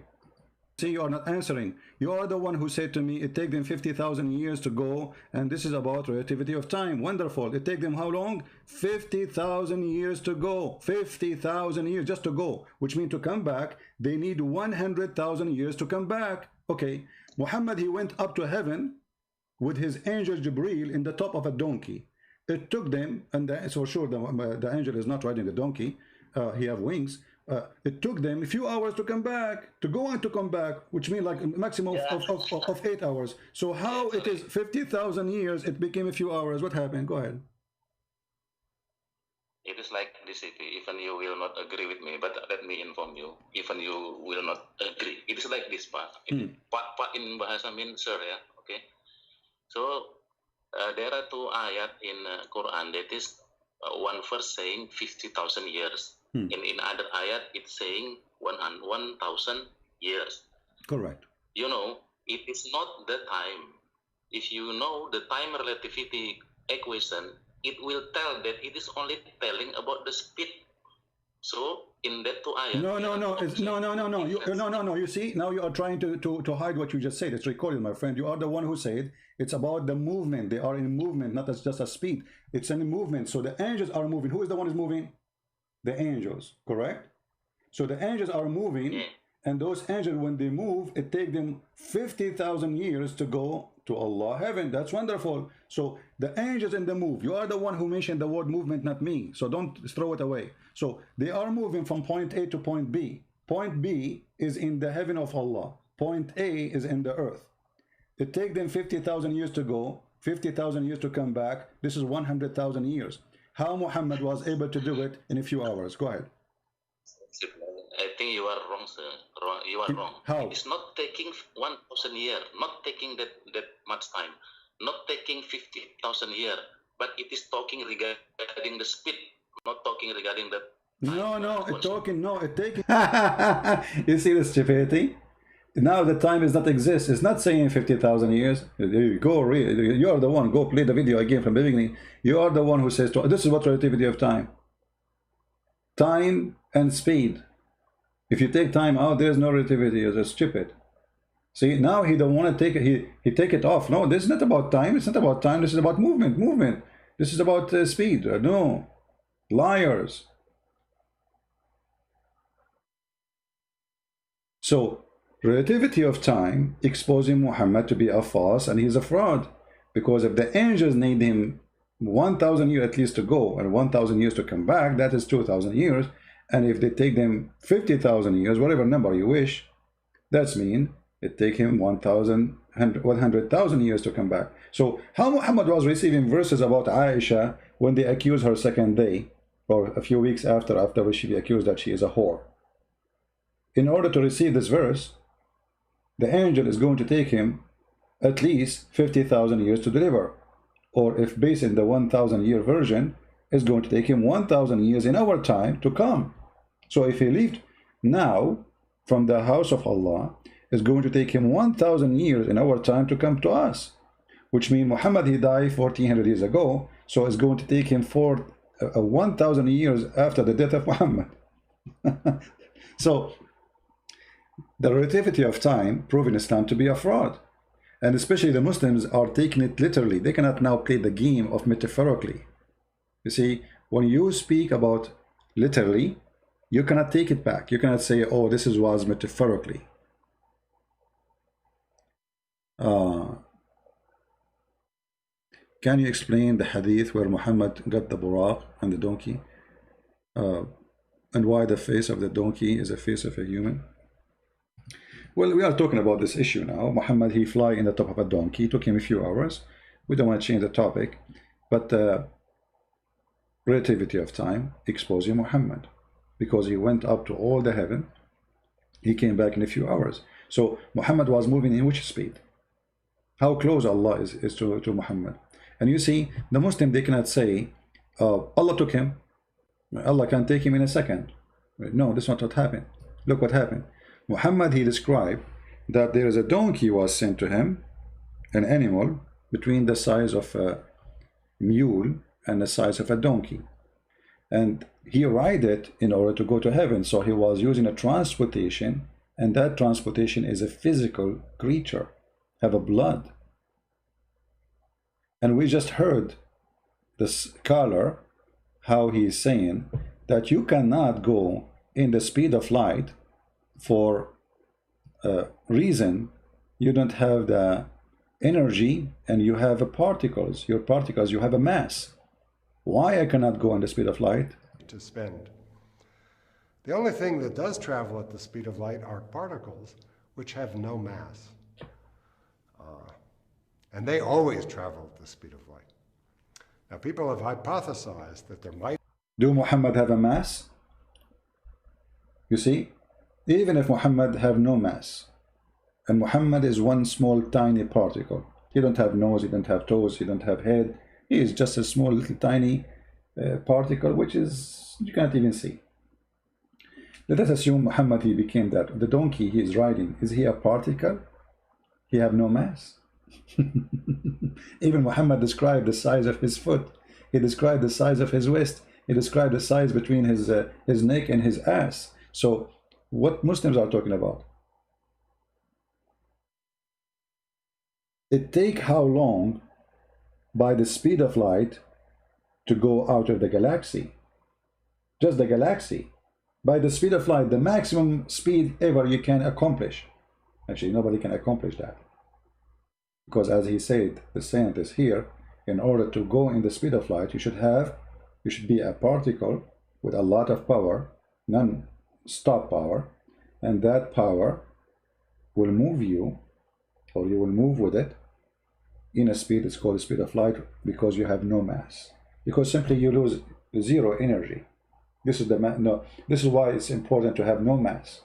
See, you are not answering. You are the one who said to me, it takes them 50,000 years to go, and this is about relativity of time. Wonderful. It takes them how long? 50,000 years to go. 50,000 years just to go, which means to come back, they need 100,000 years to come back. Okay. Muhammad, he went up to heaven with his angel Jibreel in the top of a donkey. It took them, and it's for sure the angel is not riding the donkey. He have wings. It took them a few hours to come back, to go and to come back, which means like a maximum of 8 hours. So how it is 50,000 years, it became a few hours. What happened? Go ahead. It is like this, even you will not agree with me, but let me inform you, even you will not agree. It is like this, Pak. Pak in bahasa mean sir, ya, okay? So there are two ayat in Quran that is one verse saying 50,000 years. In other ayat, it's saying 1,000 years. Correct. You know, it is not the time. If you know the time relativity equation, it will tell that it is only telling about the speed. So in that two ayat. No. You see, now you are trying to hide what you just said. It's recorded, my friend. You are the one who said it's about the movement. They are in movement, not as just a speed. It's in movement. So the angels are moving. Who is the one who is moving? The angels, correct? So the angels are moving, and those angels, when they move, it takes them 50,000 years to go to Allah heaven. That's wonderful. So the angels in the move. You are the one who mentioned the word movement, not me. So don't throw it away. So they are moving from point A to point B. Point B is in the heaven of Allah. Point A is in the earth. It takes them 50,000 years to go, 50,000 years to come back. This is 100,000 years. How Muhammad was able to do it in a few hours? Go ahead. I think you are wrong, sir. You are wrong. How? It's not taking 1,000 years, not taking that much time, not taking 50,000 years, but it is talking regarding the speed, not talking regarding the time. It taking. You see the stupidity? Now the time does not exist. It's not saying 50,000 years. You are the one. Go play the video again from the beginning. You are the one who says this is what relativity of time. Time and speed. If you take time out, there's no relativity. It's stupid. See, now he don't want to take it. He take it off. No, this is not about time. It's not about time. This is about movement. This is about speed. No, liars. So relativity of time exposing Muhammad to be a false, and he's a fraud, because if the angels need him 1,000 years at least to go and 1,000 years to come back, that is 2,000 years. And if they take them 50,000 years, whatever number you wish, that's mean it take him 100,000 years to come back. So how Muhammad was receiving verses about Aisha when they accused her second day, or a few weeks after she be accused that she is a whore. In order to receive this verse, the angel is going to take him at least 50,000 years to deliver. Or if based in the 1,000 year version, it's going to take him 1,000 years in our time to come. So if he left now from the house of Allah, it's going to take him 1,000 years in our time to come to us. Which means Muhammad, he died 1,400 years ago. So it's going to take him 1,000 years after the death of Muhammad. So the relativity of time proven Islam to be a fraud, and especially the Muslims are taking it literally. They cannot now play the game of metaphorically. You see, when you speak about literally, you cannot take it back. You cannot say, oh, this was metaphorically. Can you explain the hadith where Muhammad got the buraq and the donkey, and why the face of the donkey is the face of a human? Well, we are talking about this issue now. Muhammad, he fly in the top of a donkey. It took him a few hours. We don't want to change the topic, but relativity of time exposing Muhammad, because he went up to all the heaven. He came back in a few hours. So Muhammad was moving in which speed? How close Allah is to Muhammad? And you see, the Muslim, they cannot say, Allah took him. Allah can take him in a second. No, that's not what happened. Look what happened. Muhammad, he described that there is a donkey was sent to him, an animal between the size of a mule and the size of a donkey. And he ride it in order to go to heaven. So he was using a transportation, and that transportation is a physical creature, have a blood. And we just heard the scholar, how he is saying that you cannot go in the speed of light for a reason you don't have the energy, and you have particles, your particles, you have a mass. Why I cannot go in the speed of light? To spend. The only thing that does travel at the speed of light are particles which have no mass. And they always travel at the speed of light. Now, people have hypothesized that there might... Do Muhammad have a mass? You see, even if Muhammad have no mass, and Muhammad is one small tiny particle, he don't have nose, he don't have toes, he don't have head, he is just a small little tiny particle, which is, you can't even see. Let us assume Muhammad, he became that. The donkey he is riding, is he a particle? He have no mass. Even Muhammad described the size of his foot. He described the size of his waist. He described the size between his neck and his ass. So what Muslims are talking about? It take how long by the speed of light to go out of the galaxy? Just the galaxy. By the speed of light, the maximum speed ever you can accomplish. Actually, nobody can accomplish that. Because as he said, the scientist here, in order to go in the speed of light, you should be a particle with a lot of power, non-stop power, and that power will move you, or you will move with it in a speed, it's called the speed of light, because you have no mass. Because simply you lose zero energy. This is this is why it's important to have no mass.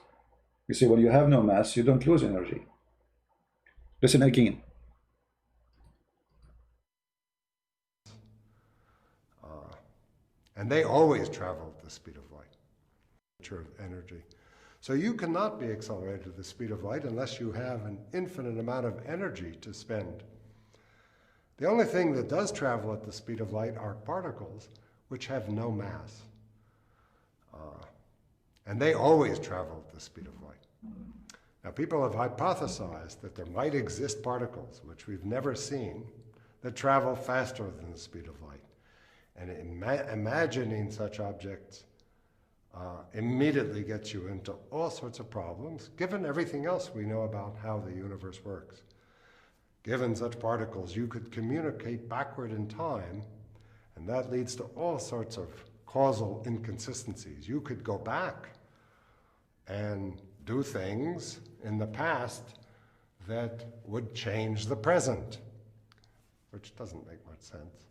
You see, when you have no mass, you don't lose energy. Listen again. And they always travel at the speed of light, nature of energy. So you cannot be accelerated at the speed of light unless you have an infinite amount of energy to spend. The only thing that does travel at the speed of light are particles which have no mass. And they always travel at the speed of light. Now, people have hypothesized that there might exist particles, which we've never seen, that travel faster than the speed of light. And imagining such objects immediately gets you into all sorts of problems, given everything else we know about how the universe works. Given such particles, you could communicate backward in time, and that leads to all sorts of causal inconsistencies. You could go back and do things in the past that would change the present, which doesn't make much sense.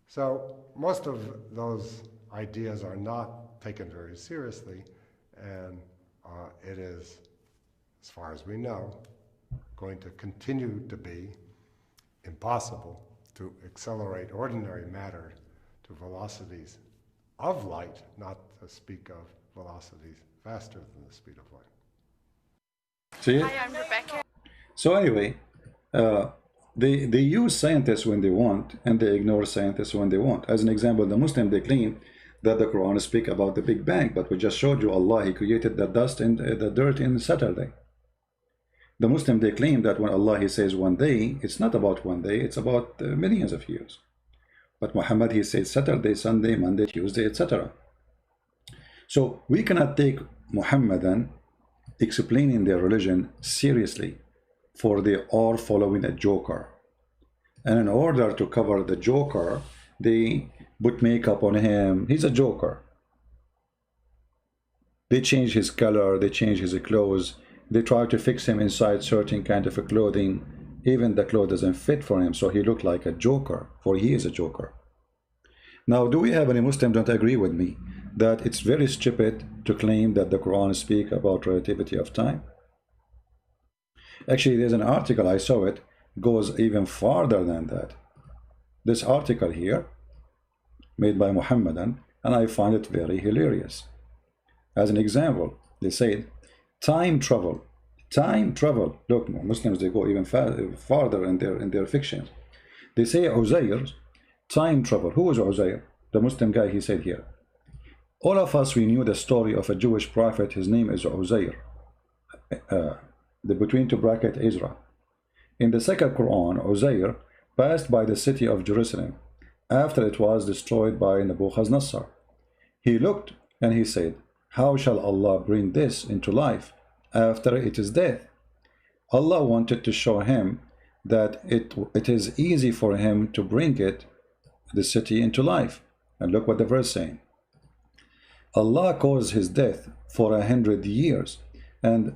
So most of those ideas are not taken very seriously, and it is, as far as we know, going to continue to be impossible to accelerate ordinary matter to velocities of light, not to speak of velocities faster than the speed of light. See? Hi, I'm Rebecca. So anyway, they use scientists when they want, and they ignore scientists when they want. As an example, the Muslim, they claim that the Quran speaks about the Big Bang, but we just showed you Allah, He created the dust and the dirt in Saturday. The Muslim, they claim that when Allah, He says one day, it's not about one day, it's about millions of years. But Muhammad, he says Saturday, Sunday, Monday, Tuesday, etc. So we cannot take Muhammadan explaining their religion seriously, for they are following a joker. And in order to cover the joker, they put makeup on him. He's a joker. They change his color, they change his clothes, They try to fix him inside certain kind of a clothing. Even the clothes doesn't fit for him, so he looked like a joker, for he is a joker. Now, do we have any Muslims don't agree with me that it's very stupid to claim that the Quran speaks about relativity of time? Actually, there's an article, I saw it, goes even farther than that. This article here, made by Muhammadan, and I find it very hilarious. As an example, they say time travel. Time travel. Look, Muslims, they go even farther in their fiction. They say Uzair, time travel. Who is Uzair? The Muslim guy, he said here. All of us, we knew the story of a Jewish prophet. His name is Uzair. The between two bracket Israel. In the second Quran, Uzair passed by the city of Jerusalem after it was destroyed by Nebuchadnezzar. He looked and he said, how shall Allah bring this into life after it is death? Allah wanted to show him that it is easy for him to bring the city into life. And look what the verse is saying. Allah caused his death for 100 years and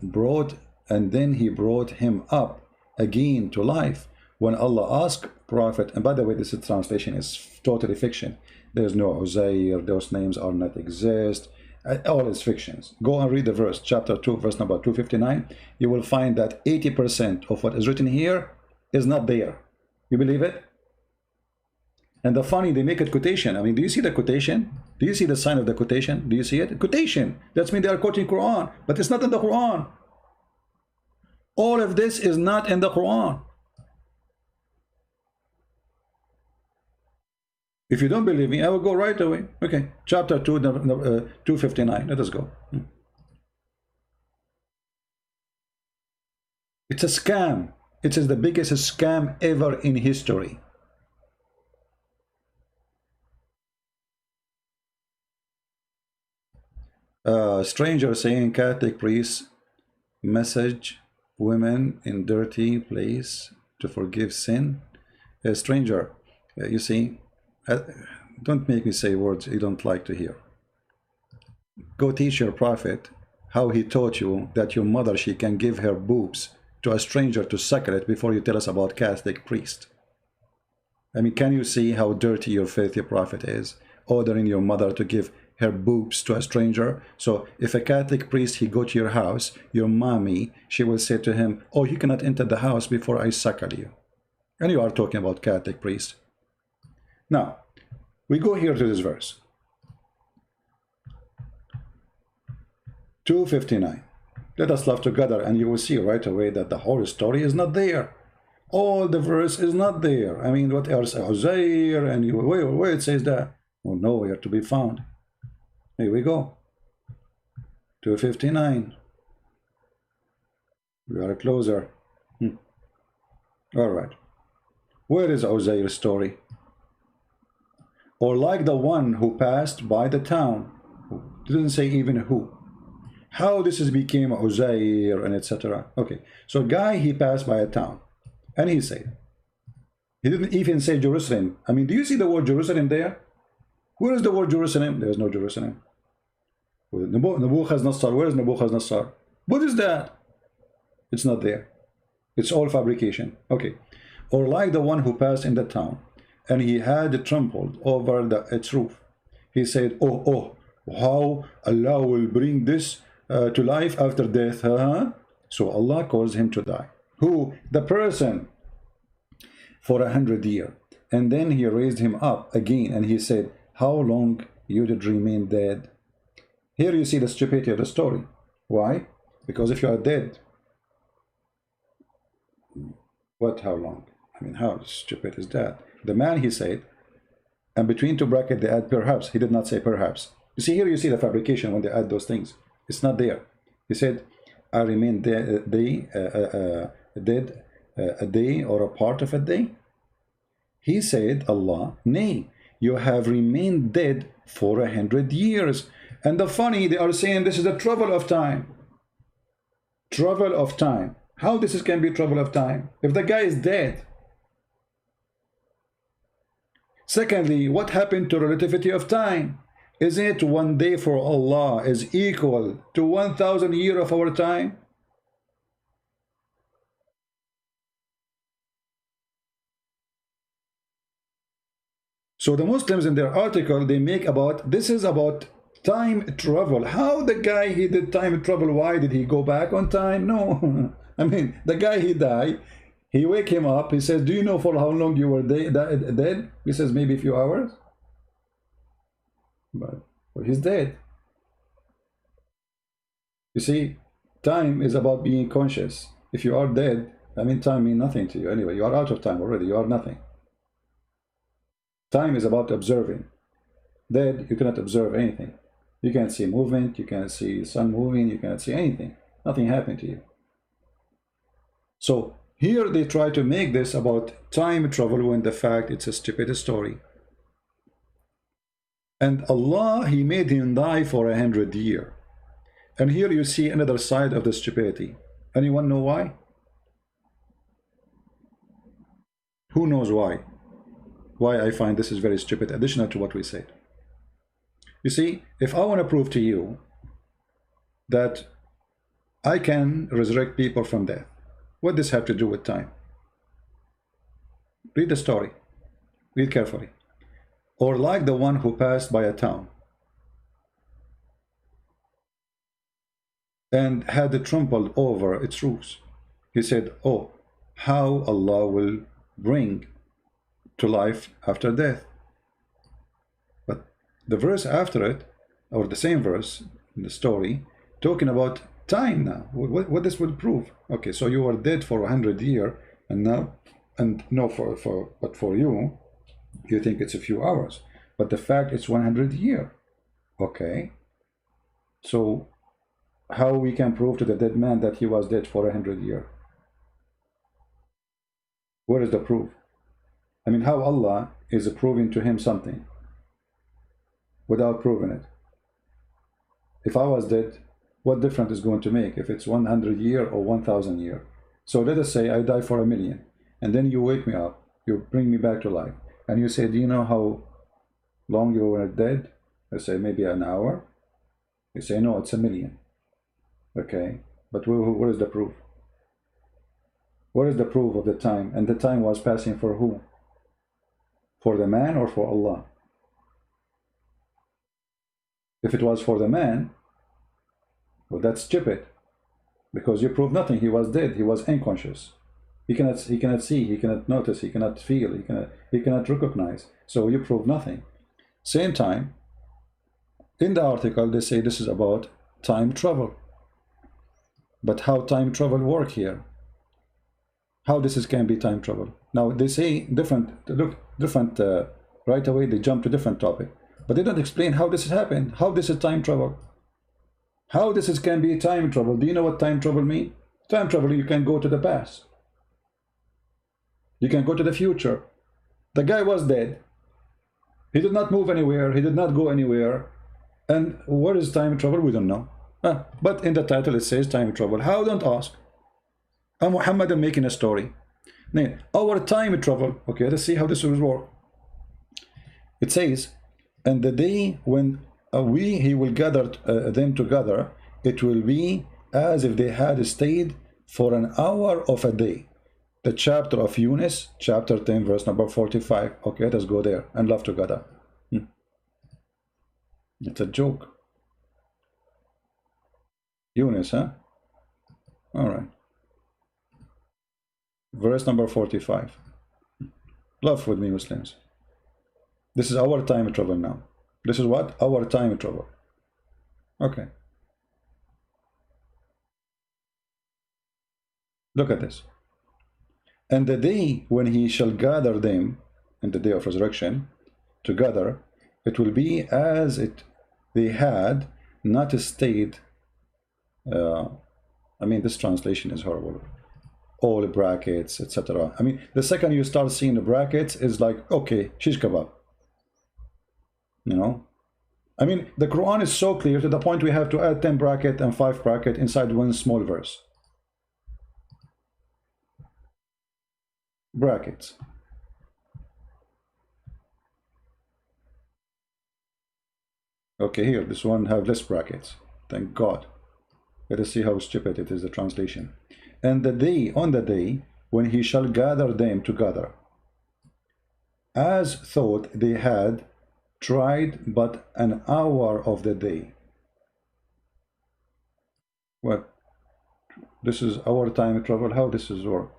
then he brought him up again to life. When Allah asked Prophet, and by the way, this translation is totally fiction. There's no Uzair, those names are not exist. All is fictions. Go and read the verse, chapter 2, verse number 259. You will find that 80% of what is written here is not there. You believe it? And the funny, they make it quotation. I mean, do you see the quotation? Do you see the sign of the quotation? Do you see it? Quotation. That means they are quoting Quran, but it's not in the Quran. All of this is not in the Quran. If you don't believe me, I will go right away. Okay, chapter 2, 259. Let us go. It's a scam. It is the biggest scam ever in history. Stranger saying Catholic priests message women in dirty place to forgive sin. A stranger, you see, don't make me say words you don't like to hear. Go teach your prophet how he taught you that your mother, she can give her boobs to a stranger to suckle it before you tell us about Catholic priest. I mean, can you see how dirty your faithful prophet is, ordering your mother to give her boobs to a stranger? So if a Catholic priest, he go to your house, your mommy, she will say to him, oh, you cannot enter the house before I suckle you. And you are talking about Catholic priest. Now, we go here to this verse. 259. Let us love together, and you will see right away that the whole story is not there. All the verse is not there. I mean, what else? Uzair, and you where it says that? Oh, nowhere to be found. Here we go. 259. We are closer. All right. Where is Uzair's story? Or like the one who passed by the town. It doesn't say even who. How this is became Uzair and etc. Okay, so guy, he passed by a town and he said, he didn't even say Jerusalem. I mean, do you see the word Jerusalem there? Where is the word Jerusalem? There's no Jerusalem. Nebuchadnezzar, where is Nebuchadnezzar? What is that? It's not there. It's all fabrication. Okay. Or like the one who passed in the town and he had trampled over its roof. He said, oh, how Allah will bring this to life after death, huh? So Allah caused him to die. Who? The person, for 100 years. And then he raised him up again and he said, how long you did remain dead? Here you see the stupidity of the story. Why? Because if you are dead, what, how long? I mean, how stupid is that? The man, he said, and between two brackets they add perhaps. He did not say perhaps. You see, here you see the fabrication when they add those things. It's not there. He said, I remain dead a day or a part of a day. He said, Allah, nay, you have remained dead for 100 years. And the funny, they are saying this is a travel of time. Travel of time. How this can be travel of time? If the guy is dead. Secondly, what happened to relativity of time? Is it one day for Allah is equal to 1,000 years of our time? So the Muslims in their article, they make about, this is about time travel. How the guy, he did time travel, why did he go back on time? No. I mean, the guy, he died, he wake him up, he says, do you know for how long you were dead? He says, maybe a few hours. But well, he's dead. You see, time is about being conscious. If you are dead, I mean, time means nothing to you anyway. You are out of time already, you are nothing. Time is about observing. Dead, you cannot observe anything. You can't see movement, you can't see sun moving, you can't see anything. Nothing happened to you. So here they try to make this about time travel when the fact it's a stupid story. And Allah, he made him die for 100 years. And here you see another side of the stupidity. Anyone know why? Who knows why? Why I find this is very stupid, additional to what we said. You see, if I want to prove to you that I can resurrect people from death, what does this have to do with time? Read the story. Read carefully. Or like the one who passed by a town and had it trampled over its roofs. He said, oh, how Allah will bring to life after death. But the verse after it, or the same verse in the story, talking about time now. What this will prove? Okay, so you are dead for 100 years, and now, and no, but for you, you think it's a few hours. But the fact it's 100 years. Okay. So how we can prove to the dead man that he was dead for 100 years? Where is the proof? I mean, how Allah is proving to him something without proving it? If I was dead, what difference is going to make if it's 100 years or 1,000 years? So let us say I die for 1,000,000, and then you wake me up, you bring me back to life, and you say, do you know how long you were dead? I say, maybe an hour. You say, no, it's 1,000,000. Okay, but where is the proof? Where is the proof of the time? And the time was passing for who? For the man or for Allah? If it was for the man, well, that's stupid, because you prove nothing. He was dead. He was unconscious. He cannot see. He cannot notice. He cannot feel. He cannot recognize. So you prove nothing. Same time, in the article they say this is about time travel. But how time travel work here? How this can be time travel? Now they say different. Right away they jump to different topic, but they don't explain how this has happened. How this is time travel? How this can be time travel? Do you know what time travel means? Time travel, you can go to the past. You can go to the future. The guy was dead. He did not move anywhere. He did not go anywhere. And what is time travel? We don't know. But in the title it says time travel. How? Don't ask. Muhammad is making a story. Our time travel. Okay, let's see how this will work. It says, and the day when he will gather them together, it will be as if they had stayed for an hour of a day. The chapter of Yunus, chapter 10, verse number 45. Okay, let's go there and laugh together. It's a joke. Yunus, huh? All right. Verse number 45. Laugh with me, Muslims. This is our time travel now. This is what? Our time travel. Okay. Look at this. And the day when he shall gather them, in the day of resurrection, together, it will be as they had not stayed. I mean, this translation is horrible. All brackets, etc. I mean, the second you start seeing the brackets, is like, okay, shish kebab. You know? I mean, the Quran is so clear to the point we have to add 10 bracket and 5 bracket inside one small verse. Brackets. Okay, here, this one have less brackets. Thank God. Let us see how stupid it is, the translation. And the day, on the day, when he shall gather them together. as thought they had tried but an hour of the day. What? This is our time travel? How this is work?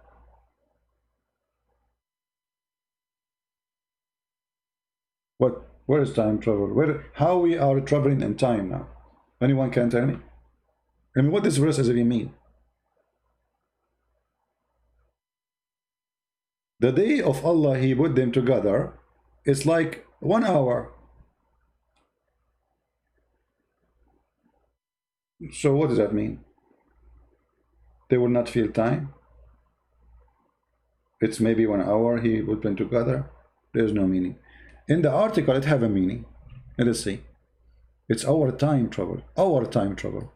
What? Where is time travel? Where? How we are traveling in time now? Anyone can tell me? I mean, what this verse does even mean? The day of Allah, He put them together. It's like 1 hour. So what does that mean? They will not feel time? It's maybe 1 hour He put them together. There's no meaning. In the article, it have a meaning. Let us see. It's our time travel. Our time travel.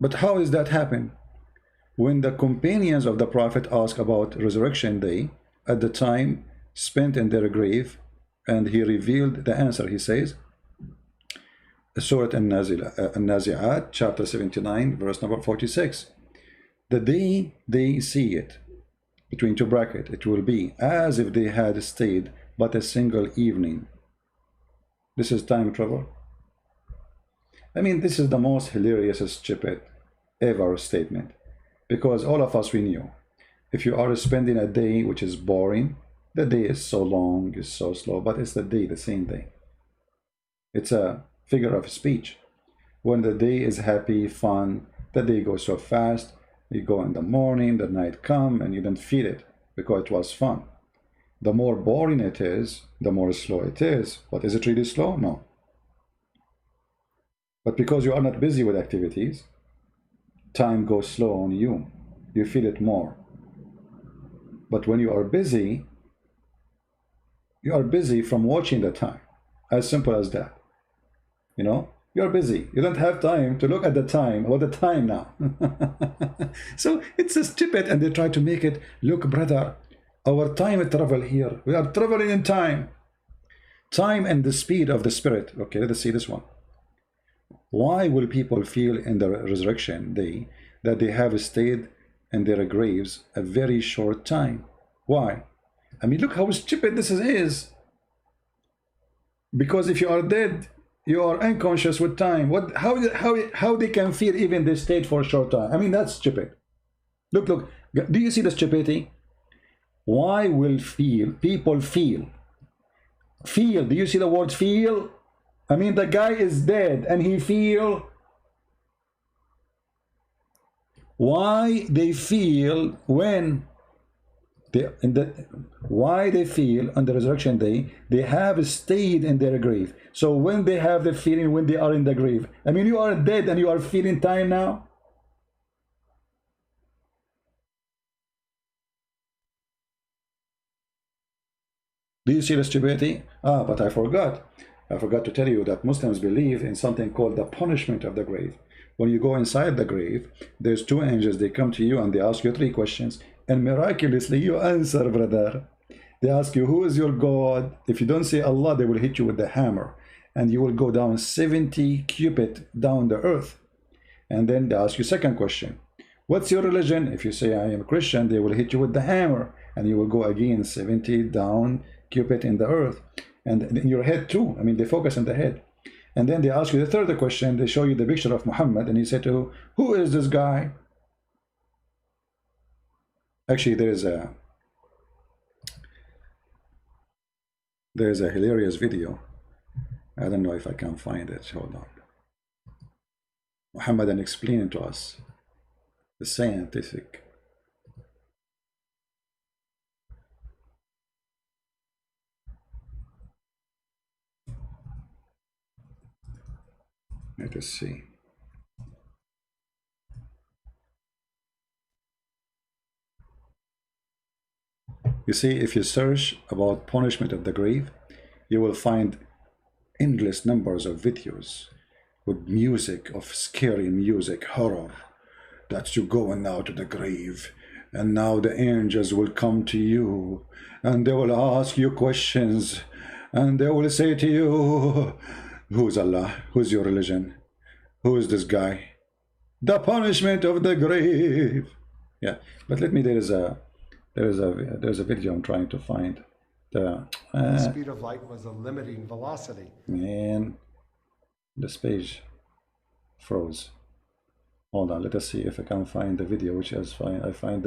But how does that happen? When the companions of the Prophet ask about resurrection day, at the time spent in their grave, and he revealed the answer, he says, Surah An-Nazi'at, chapter 79, verse number 46. The day they see it, between two brackets, it will be as if they had stayed but a single evening. This is time travel. I mean, this is the most hilarious, stupid ever statement. Because all of us, we knew, if you are spending a day which is boring, the day is so long, is so slow, but it's the day, the same day. It's a figure of speech. When the day is happy, fun, the day goes so fast, you go in the morning, the night come, and you don't feel it because it was fun. The more boring it is, the more slow it is. But is it really slow? No. But because you are not busy with activities, time goes slow on you. You feel it more. But when you are busy from watching the time. As simple as that. You know, you're busy. You don't have time to look at the time. What the time now? So it's a stupid, and they try to make it, look, brother, our time travel here. We are traveling in time. Time and the speed of the spirit. Okay, let us see this one. Why will people feel in the resurrection day that they have stayed in their graves a very short time? Why? I mean, look how stupid this is. Because if you are dead, you are unconscious with time. How they can feel even they stayed for a short time? I mean, that's stupid. Look. Do you see the stupidity? Why will people feel? Feel. Do you see the word feel? I mean, the guy is dead and he feel. Why they feel when why they feel on the resurrection day they have stayed in their grave. So when they have the feeling when they are in the grave, I mean, you are dead and you are feeling time now. Do you see the stupidity? But I forgot to tell you that Muslims believe in something called the punishment of the grave. When you go inside the grave, there's two angels. They come to you and they ask you 3 questions, and miraculously you answer, brother. They ask you, who is your God? If you don't say Allah, they will hit you with the hammer, and you will go down 70 cubits down the earth. And then they ask you 2nd question, what's your religion? If you say I am a Christian, they will hit you with the hammer, and you will go again 70 down cubit in the earth, and in your head too. I mean, they focus on the head. And then they ask you the 3rd question. They show you the picture of Muhammad, and he said to, who is this guy? Actually, there's a hilarious video. I don't know if I can find it. Hold on. Muhammad explaining to us the scientific. Let us see. You see, if you search about punishment of the grave, you will find endless numbers of videos with music, of scary music, horror, that you're going now to the grave, and now the angels will come to you, and they will ask you questions, and they will say to you, who's Allah? Who's your religion? Who is this guy? The punishment of the grave. Yeah, but let me, there is a there's a video I'm trying to find. The speed of light was a limiting velocity. Man, this page froze. Hold on, let us see if I can find the video, which is fine. I find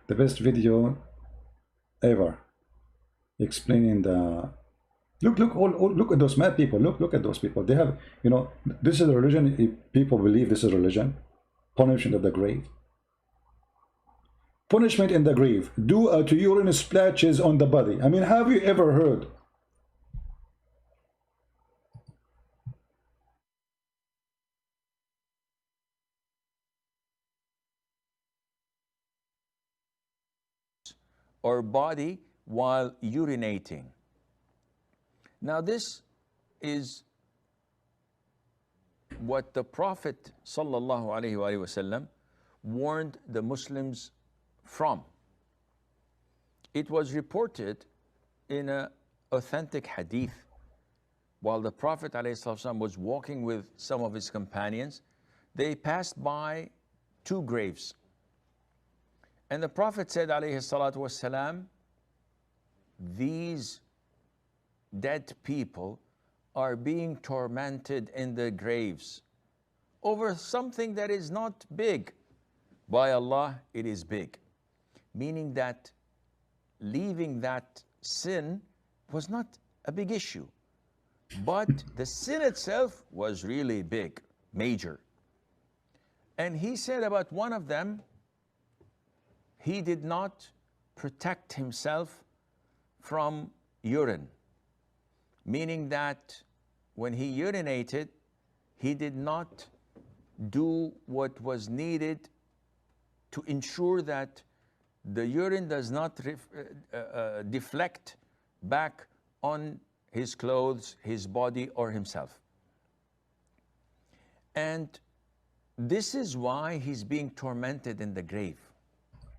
the best video ever explaining the look at those mad people. Look at those people. They have, you know, this is a religion. People believe this is religion. Punishment of the grave. Punishment in the grave due to urine splashes on the body. I mean, have you ever heard? Or body while urinating. Now this is what the Prophet ﷺ warned the Muslims from. It was reported in an authentic hadith while the Prophet ﷺ was walking with some of his companions. They passed by two graves. And the Prophet said, alayhi salatu wassalam, these dead people are being tormented in the graves over something that is not big. By Allah, it is big. Meaning that leaving that sin was not a big issue. But the sin itself was really big, major. And he said about one of them, he did not protect himself from urine, meaning that when he urinated, he did not do what was needed to ensure that the urine does not deflect back on his clothes, his body, or himself. And this is why he's being tormented in the grave.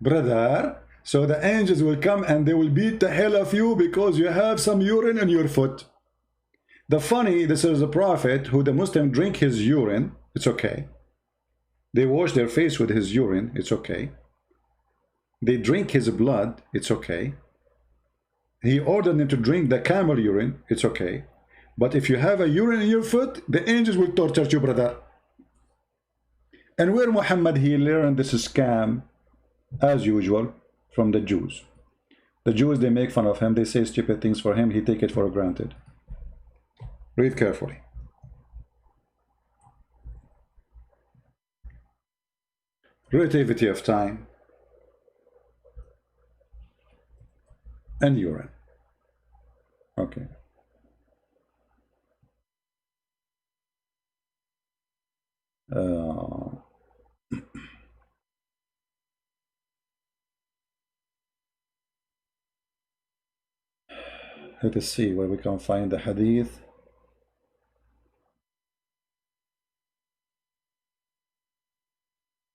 Brother, so the angels will come and they will beat the hell of you because you have some urine in your foot. The funny, this is a prophet who the Muslim drink his urine, it's okay. They wash their face with his urine, it's okay. They drink his blood, it's okay. He ordered them to drink the camel urine, it's okay. But if you have a urine in your foot, the angels will torture you, brother. And where Muhammad, he learned this scam, as usual, from the Jews. The Jews, they make fun of him, they say stupid things for him, he take it for granted. Read carefully. Relativity of time and urine. Okay. Let us see where we can find the hadith.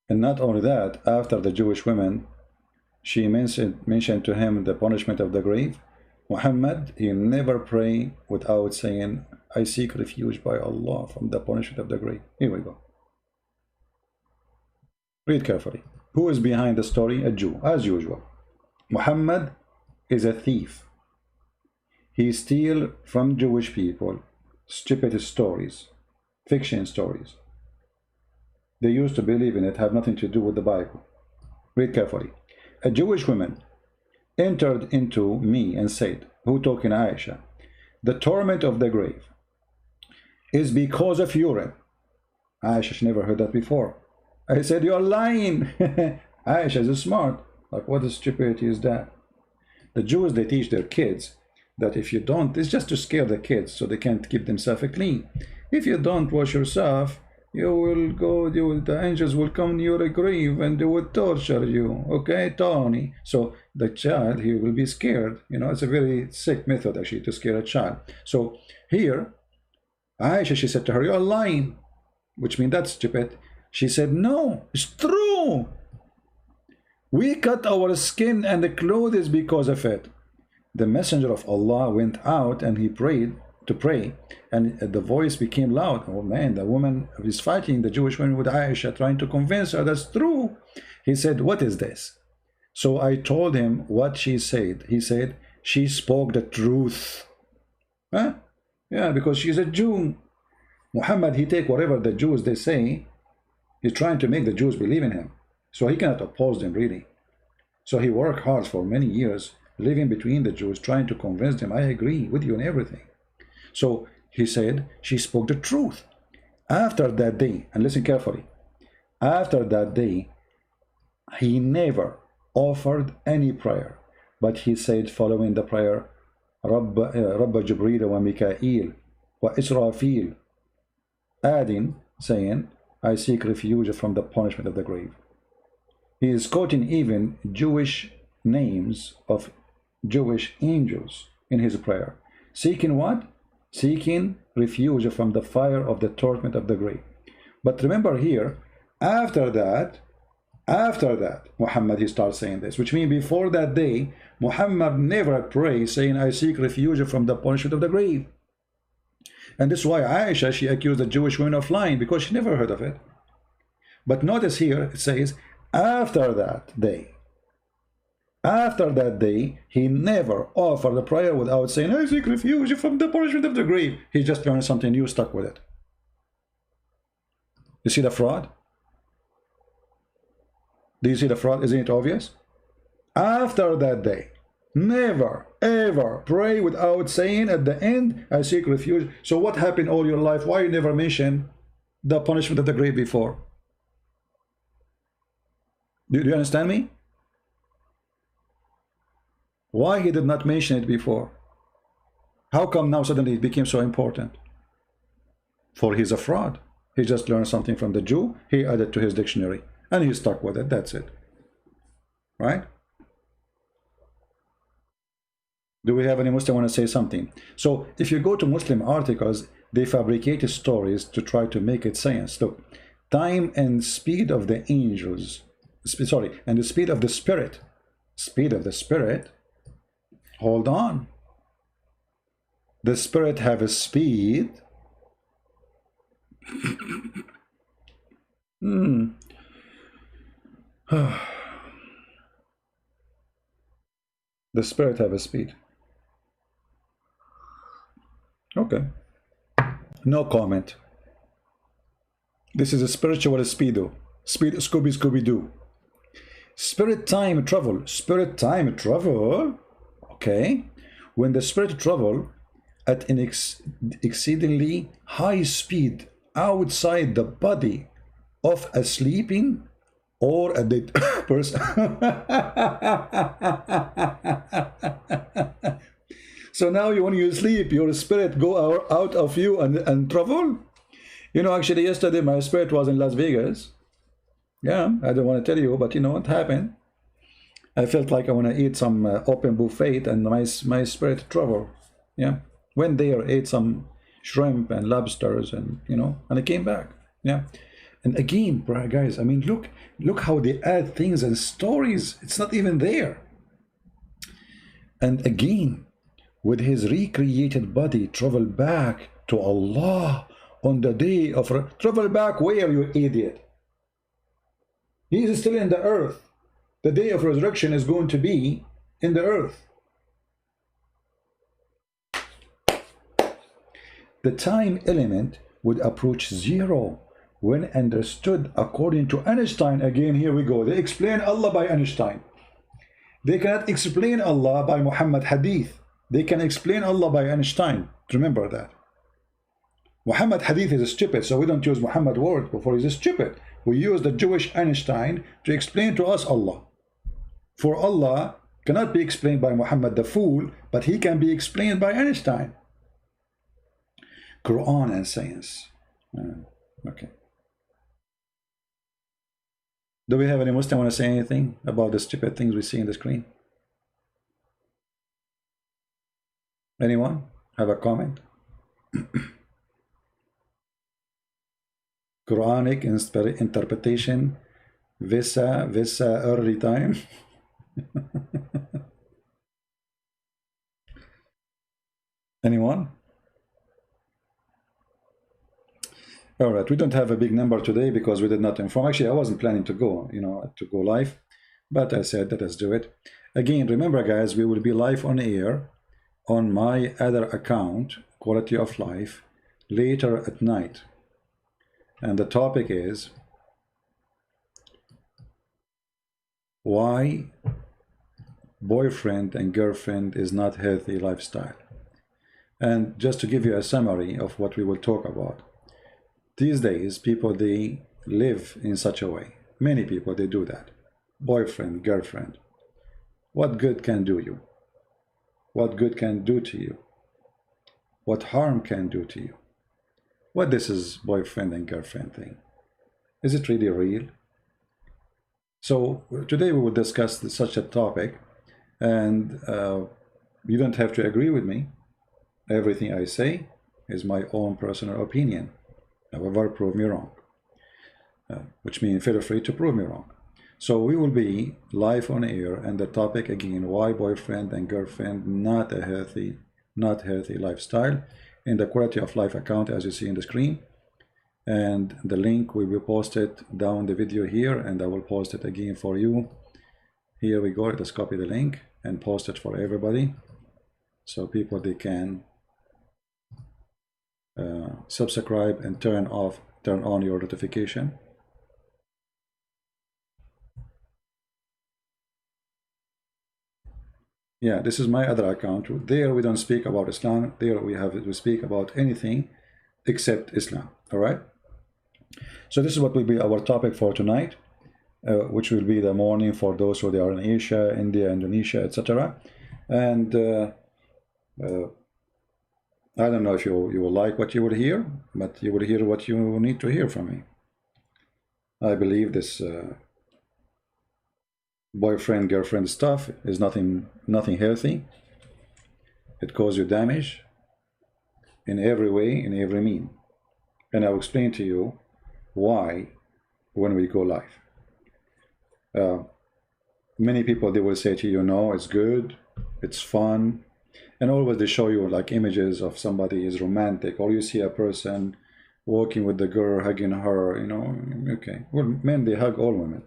And not only that, after the Jewish women, she mentioned to him the punishment of the grave. Muhammad, he never pray without saying, I seek refuge by Allah from the punishment of the grave. Here we go. Read carefully. Who is behind the story? A Jew, as usual. Muhammad is a thief. He steals from Jewish people stupid stories, fiction stories. They used to believe in it, have nothing to do with the Bible. Read carefully. A Jewish woman entered into me and said, who talking Aisha, the torment of the grave is because of urine. Aisha, she never heard that before. I said, you're lying. Aisha is smart. Like, what stupidity is that? The Jews, they teach their kids that if you don't, it's just to scare the kids so they can't keep themselves clean. If you don't wash yourself, you will go, the angels will come to your grave and they will torture you. Okay, Tony? So the child, he will be scared. You know, it's a very sick method actually to scare a child. So here, Aisha, she said to her, you're lying, which means that's stupid. She said, no, it's true. We cut our skin and the clothes because of it. The messenger of Allah went out and he prayed to pray, and the voice became loud. Oh man, the woman is fighting the Jewish woman with Aisha, trying to convince her that's true. He said, what is this? So I told him what she said. He said, she spoke the truth. Huh? Yeah, because she's a Jew. Muhammad, he take whatever the Jews they say, he's trying to make the Jews believe in him. So he cannot oppose them really. So he worked hard for many years, living between the Jews, trying to convince them, I agree with you on everything. So he said, she spoke the truth. After that day, and listen carefully, after that day, he never offered any prayer, but he said following the prayer, Rabba Jibreel wa Mikael wa Israfil, adding, saying, I seek refuge from the punishment of the grave. He is quoting even Jewish names of Jewish angels in his prayer. Seeking what? Seeking refuge from the fire of the torment of the grave. But remember here, after that, Muhammad, he starts saying this, which means before that day, Muhammad never prayed saying, I seek refuge from the punishment of the grave. And this is why Aisha, she accused the Jewish women of lying, because she never heard of it. But notice here, it says, after that day, he never offered a prayer without saying, I seek refuge from the punishment of the grave. He just learned something new, stuck with it. You see the fraud? Do you see the fraud? Isn't it obvious? After that day, never ever pray without saying at the end, I seek refuge. So what happened all your life? Why you never mention the punishment of the grave before? Do you understand me? Why he did not mention it before? How come now suddenly it became so important? For he's a fraud. He just learned something from the Jew, he added to his dictionary, and he stuck with it. That's it. Right? Do we have any Muslim want to say something? So if you go to Muslim articles, they fabricate stories to try to make it science. Look, time and speed of the angels, sorry, and the speed of the spirit. Speed of the spirit. Hold on. The spirit have a speed. The spirit have a speed. Okay. No comment. This is a spiritual speedo. Speed Scooby-Doo. Spirit time travel. Spirit time travel. Okay. When the spirit travel at an exceedingly high speed outside the body of a sleeping or a dead person. So now when you sleep, your spirit go out of you and travel. You know, actually yesterday my spirit was in Las Vegas. Yeah, I don't want to tell you, but you know what happened? I felt like I want to eat some open buffet, and my spirit travel. Yeah, went there, ate some shrimp and lobsters, and you know, and I came back. Yeah, and again, guys, I mean, look how they add things and stories. It's not even there. And again, with his recreated body, travel back to Allah on the day of travel back where, you idiot? He is still in the earth. The day of resurrection is going to be in the earth. The time element would approach zero when understood according to Einstein. Again, here we go. They explain Allah by Einstein. They cannot explain Allah by Muhammad Hadith. They can explain Allah by Einstein. Remember that. Muhammad Hadith is stupid, so we don't use Muhammad word before he's stupid. We use the Jewish Einstein to explain to us Allah. For Allah cannot be explained by Muhammad the fool, but he can be explained by Einstein. Quran and Science. Okay. Do we have any Muslim want to say anything about the stupid things we see in the screen? Anyone have a comment? Quranic interpretation, visa early time. Anyone? All right, we don't have a big number today because we did not inform. Actually, I wasn't planning to go, you know, to go live, But I said, let us do it. Again, remember guys, we will be live on air on my other account, Quality of Life, later at night. And the topic is why boyfriend and girlfriend is not healthy lifestyle. And just to give you a summary of what we will talk about. These days, people, they live in such a way. Many people, they do that. Boyfriend, girlfriend. What good can do you? What good can do to you? What harm can do to you? What this is boyfriend and girlfriend thing? Is it really real? So today we will discuss such a topic, and you don't have to agree with me. Everything I say is my own personal opinion. However, prove me wrong. Which means feel free to prove me wrong. So we will be live on air, and the topic again, why boyfriend and girlfriend not healthy lifestyle, in the Quality of Life account as you see in the screen. And the link will be posted down the video here, and I will post it again for you. Here we go. Let's copy the link and post it for everybody, so people, they can subscribe and turn on your notification. Yeah, this is my other account. There we don't speak about Islam. There we speak about anything except Islam. All right. So this is what will be our topic for tonight, which will be the morning for those who they are in Asia, India, Indonesia, etc. And I don't know if you will like what you will hear, but you will hear what you need to hear from me. I believe this boyfriend girlfriend stuff is nothing healthy. It causes you damage in every way, in every mean, and I'll explain to you why when we go live. Many people, they will say to you, no, it's good, it's fun, and always they show you like images of somebody is romantic, or you see a person walking with the girl, hugging her, you know. Okay, well, men, they hug all women.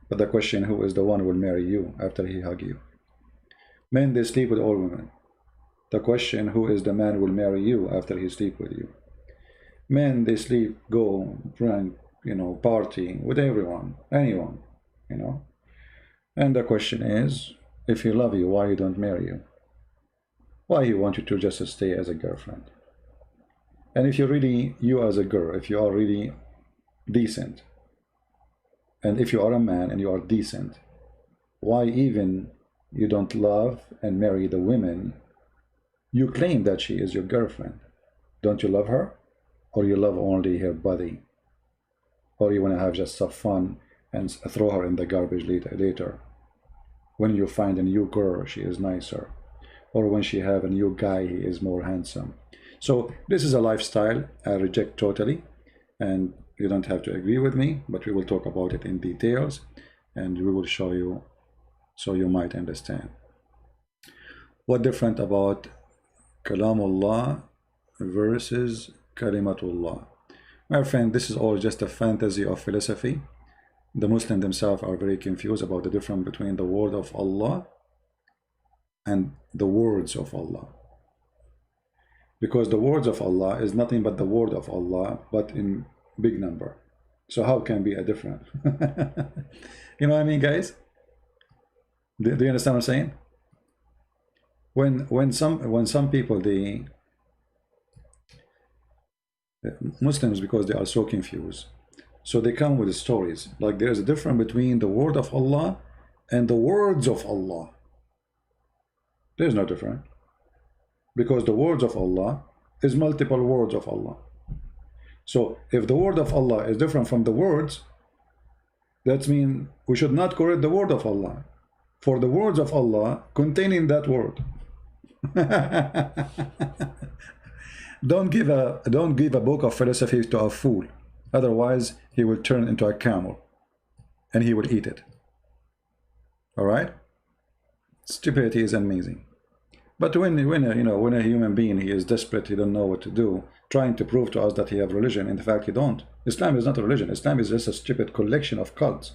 But the question, who is the one who will marry you after he hug you? Men, they sleep with all women. The question, who is the man who will marry you after he sleep with you? Men, they sleep, go, drink, you know, party with everyone, anyone, you know. And the question is, if he love you, why he don't marry you? Why he want you to just stay as a girlfriend? And if you really, you as a girl, if you are really decent, and if you are a man and you are decent, why even you don't love and marry the women you claim that she is your girlfriend? Don't you love her? Or you love only her body? Or you want to have just some fun and throw her in the garbage later? When you find a new girl, she is nicer. Or when she have a new guy, he is more handsome. So this is a lifestyle I reject totally, and you don't have to agree with me, but we will talk about it in details, and we will show you so you might understand. What different about Kalamullah versus Kalimatullah? My friend, this is all just a fantasy of philosophy. The Muslims themselves are very confused about the difference between the word of Allah and the words of Allah. Because the words of Allah is nothing but the word of Allah, but in big number. So how can be a different? You know what I mean, guys? Do you understand what I'm saying? When some people, the Muslims, because they are so confused, so they come with stories like there is a difference between the word of Allah and the words of Allah. There's no difference, because the words of Allah is multiple words of Allah. So if the word of Allah is different from the words, that means we should not correct the word of Allah, for the words of Allah containing that word. Don't give a book of philosophy to a fool, otherwise he will turn into a camel and he will eat it. All right? Stupidity is amazing. But when a human being, he is desperate, he don't know what to do, trying to prove to us that he have religion. In fact, he don't. Islam is not a religion. Islam is just a stupid collection of cults.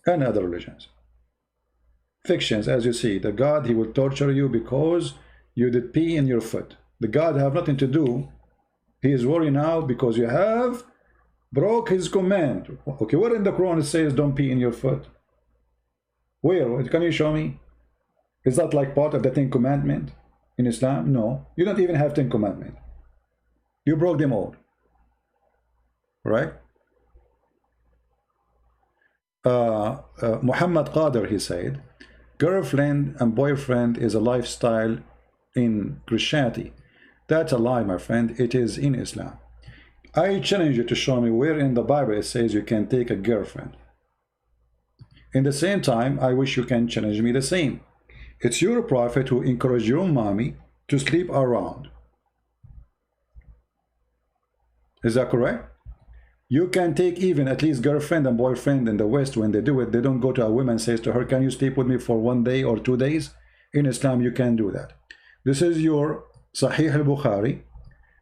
and other religions. Fictions, as you see, the God, he will torture you because you did pee in your foot. The God have nothing to do. He is worried now because you have broke his command. Okay, where in the Quran it says don't pee in your foot? Where? Can you show me? Is that like part of the 10 commandment in Islam? No, you don't even have 10 commandments. You broke them all, right? Muhammad Qadir, he said, girlfriend and boyfriend is a lifestyle in Christianity. That's a lie, my friend. It is in Islam. I challenge you to show me where in the Bible it says you can take a girlfriend. In the same time, I wish you can challenge me the same. It's your prophet who encouraged your mommy to sleep around. Is that correct? You can take even at least girlfriend and boyfriend in the West. When they do it, they don't go to a woman and says to her, can you sleep with me for 1 day or 2 days? In Islam, you can do that. This is your Sahih al-Bukhari,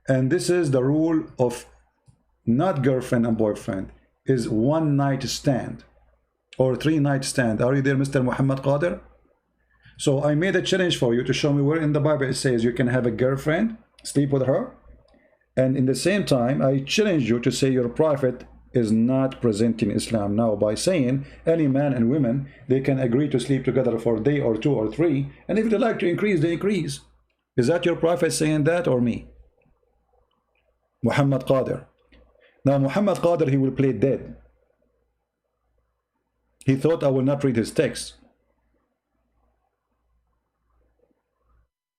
and this is the rule of not girlfriend and boyfriend, is 1 night stand or 3 night stand. Are you there, Mr. Muhammad Qadir? So I made a challenge for you to show me where in the Bible it says you can have a girlfriend, sleep with her, and in the same time I challenge you to say your prophet is not presenting Islam now by saying any man and women, they can agree to sleep together for a day or 2 or 3, and if they like to increase, they increase. Is that your prophet saying that or me? Muhammad Qadir. Now Muhammad Qadir, he will play dead. He thought I will not read his text.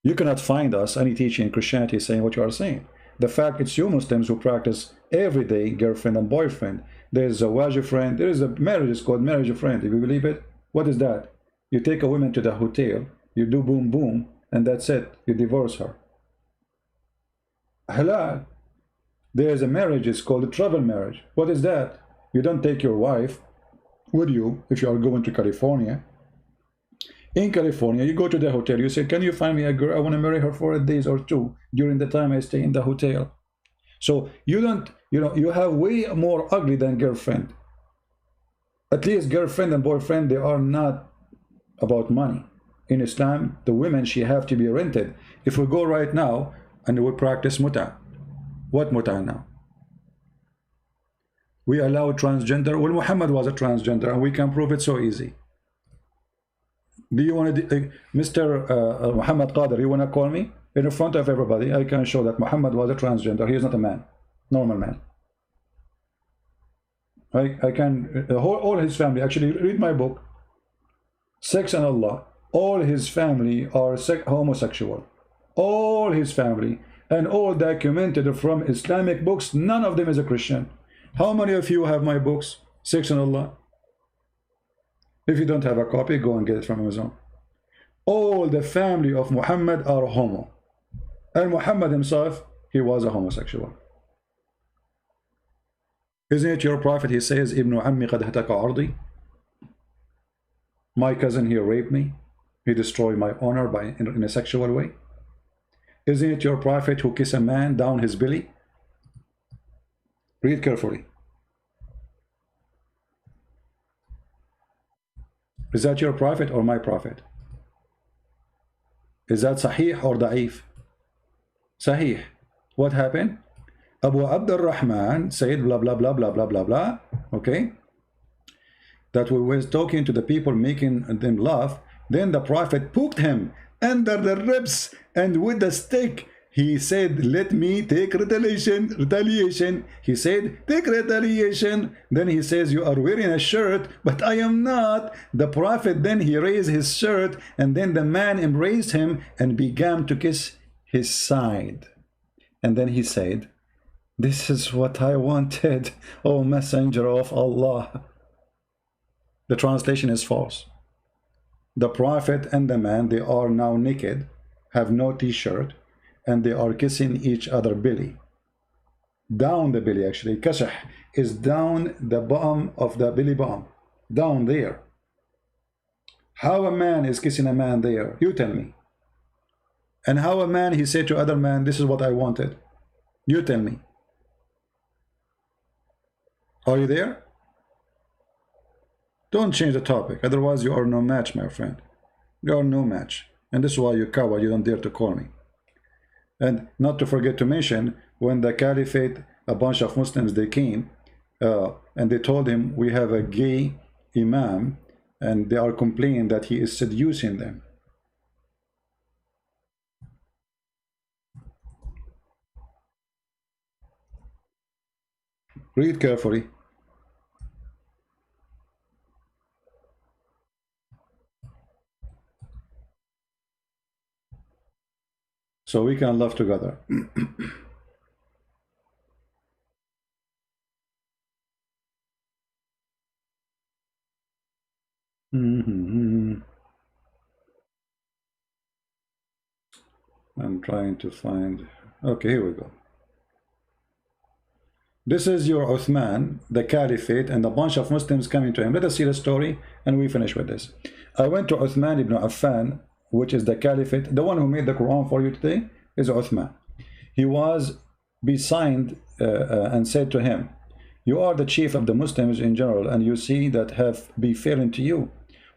You cannot find us any teaching in Christianity saying what you are saying. The fact it's you Muslims who practice every day girlfriend and boyfriend. There's a wajib friend. There is a marriage, it's called marriage of friend. If you believe it, what is that? You take a woman to the hotel, you do boom boom, and that's it. You divorce her. Halal. There's a marriage, it's called a travel marriage. What is that? You don't take your wife with you if you are going to California. In California, you go to the hotel, you say, can you find me a girl? I want to marry her for a day or 2 during the time I stay in the hotel. So you don't, you have way more ugly than girlfriend. At least girlfriend and boyfriend, they are not about money. In Islam, the women, she have to be rented. If we go right now and we practice muta, what muta now? We allow transgender. Well, Muhammad was a transgender, and we can prove it so easy. Do you want to, Mr. Muhammad Qadir, you want to call me in front of everybody? I can show that Muhammad was a transgender. He is not a man, normal man. I can, all his family, actually read my book, Sex and Allah. All his family are homosexual. All his family, and all documented from Islamic books. None of them is a Christian. How many of you have my books, Sex and Allah? If you don't have a copy, go and get it from Amazon. All the family of Muhammad are homo. And Muhammad himself, he was a homosexual. Isn't it your prophet? He says, Ibn Ammi qad hataka ardi. My cousin here raped me. He destroyed my honor in a sexual way. Isn't it your prophet who kissed a man down his belly? Read carefully. Is that your prophet or my prophet? Is that Sahih or Da'if? Sahih. What happened? Abu Abdul Rahman said blah blah blah blah blah blah blah. Okay, that we was talking to the people, making them laugh. Then the prophet poked him under the ribs, and with the stick he said, let me take retaliation. He said, take retaliation. Then he says, you are wearing a shirt, but I am not. The prophet, then he raised his shirt, and then the man embraced him and began to kiss his side. And then he said, this is what I wanted, O messenger of Allah. The translation is false. The prophet and the man, they are now naked, have no t-shirt, and they are kissing each other belly. Down the belly, actually. Kashah is down the bottom of the belly bottom. Down there. How a man is kissing a man there? You tell me. And how a man, he said to other man, this is what I wanted. You tell me. Are you there? Don't change the topic, otherwise you are no match, my friend. You are no match. And this is why you coward, you don't dare to call me. And not to forget to mention, when the caliphate, a bunch of Muslims, they came and they told him, we have a gay imam, and they are complaining that he is seducing them. Read carefully. So we can love together. I'm trying to find. Okay, here we go. This is your Uthman, the caliphate, and a bunch of Muslims coming to him. Let us see the story, and we finish with this. I went to Uthman ibn Affan, which is the caliphate. The one who made the Quran for you today is Uthman. He was besigned and said to him, you are the chief of the Muslims in general, and you see that have befallen to you.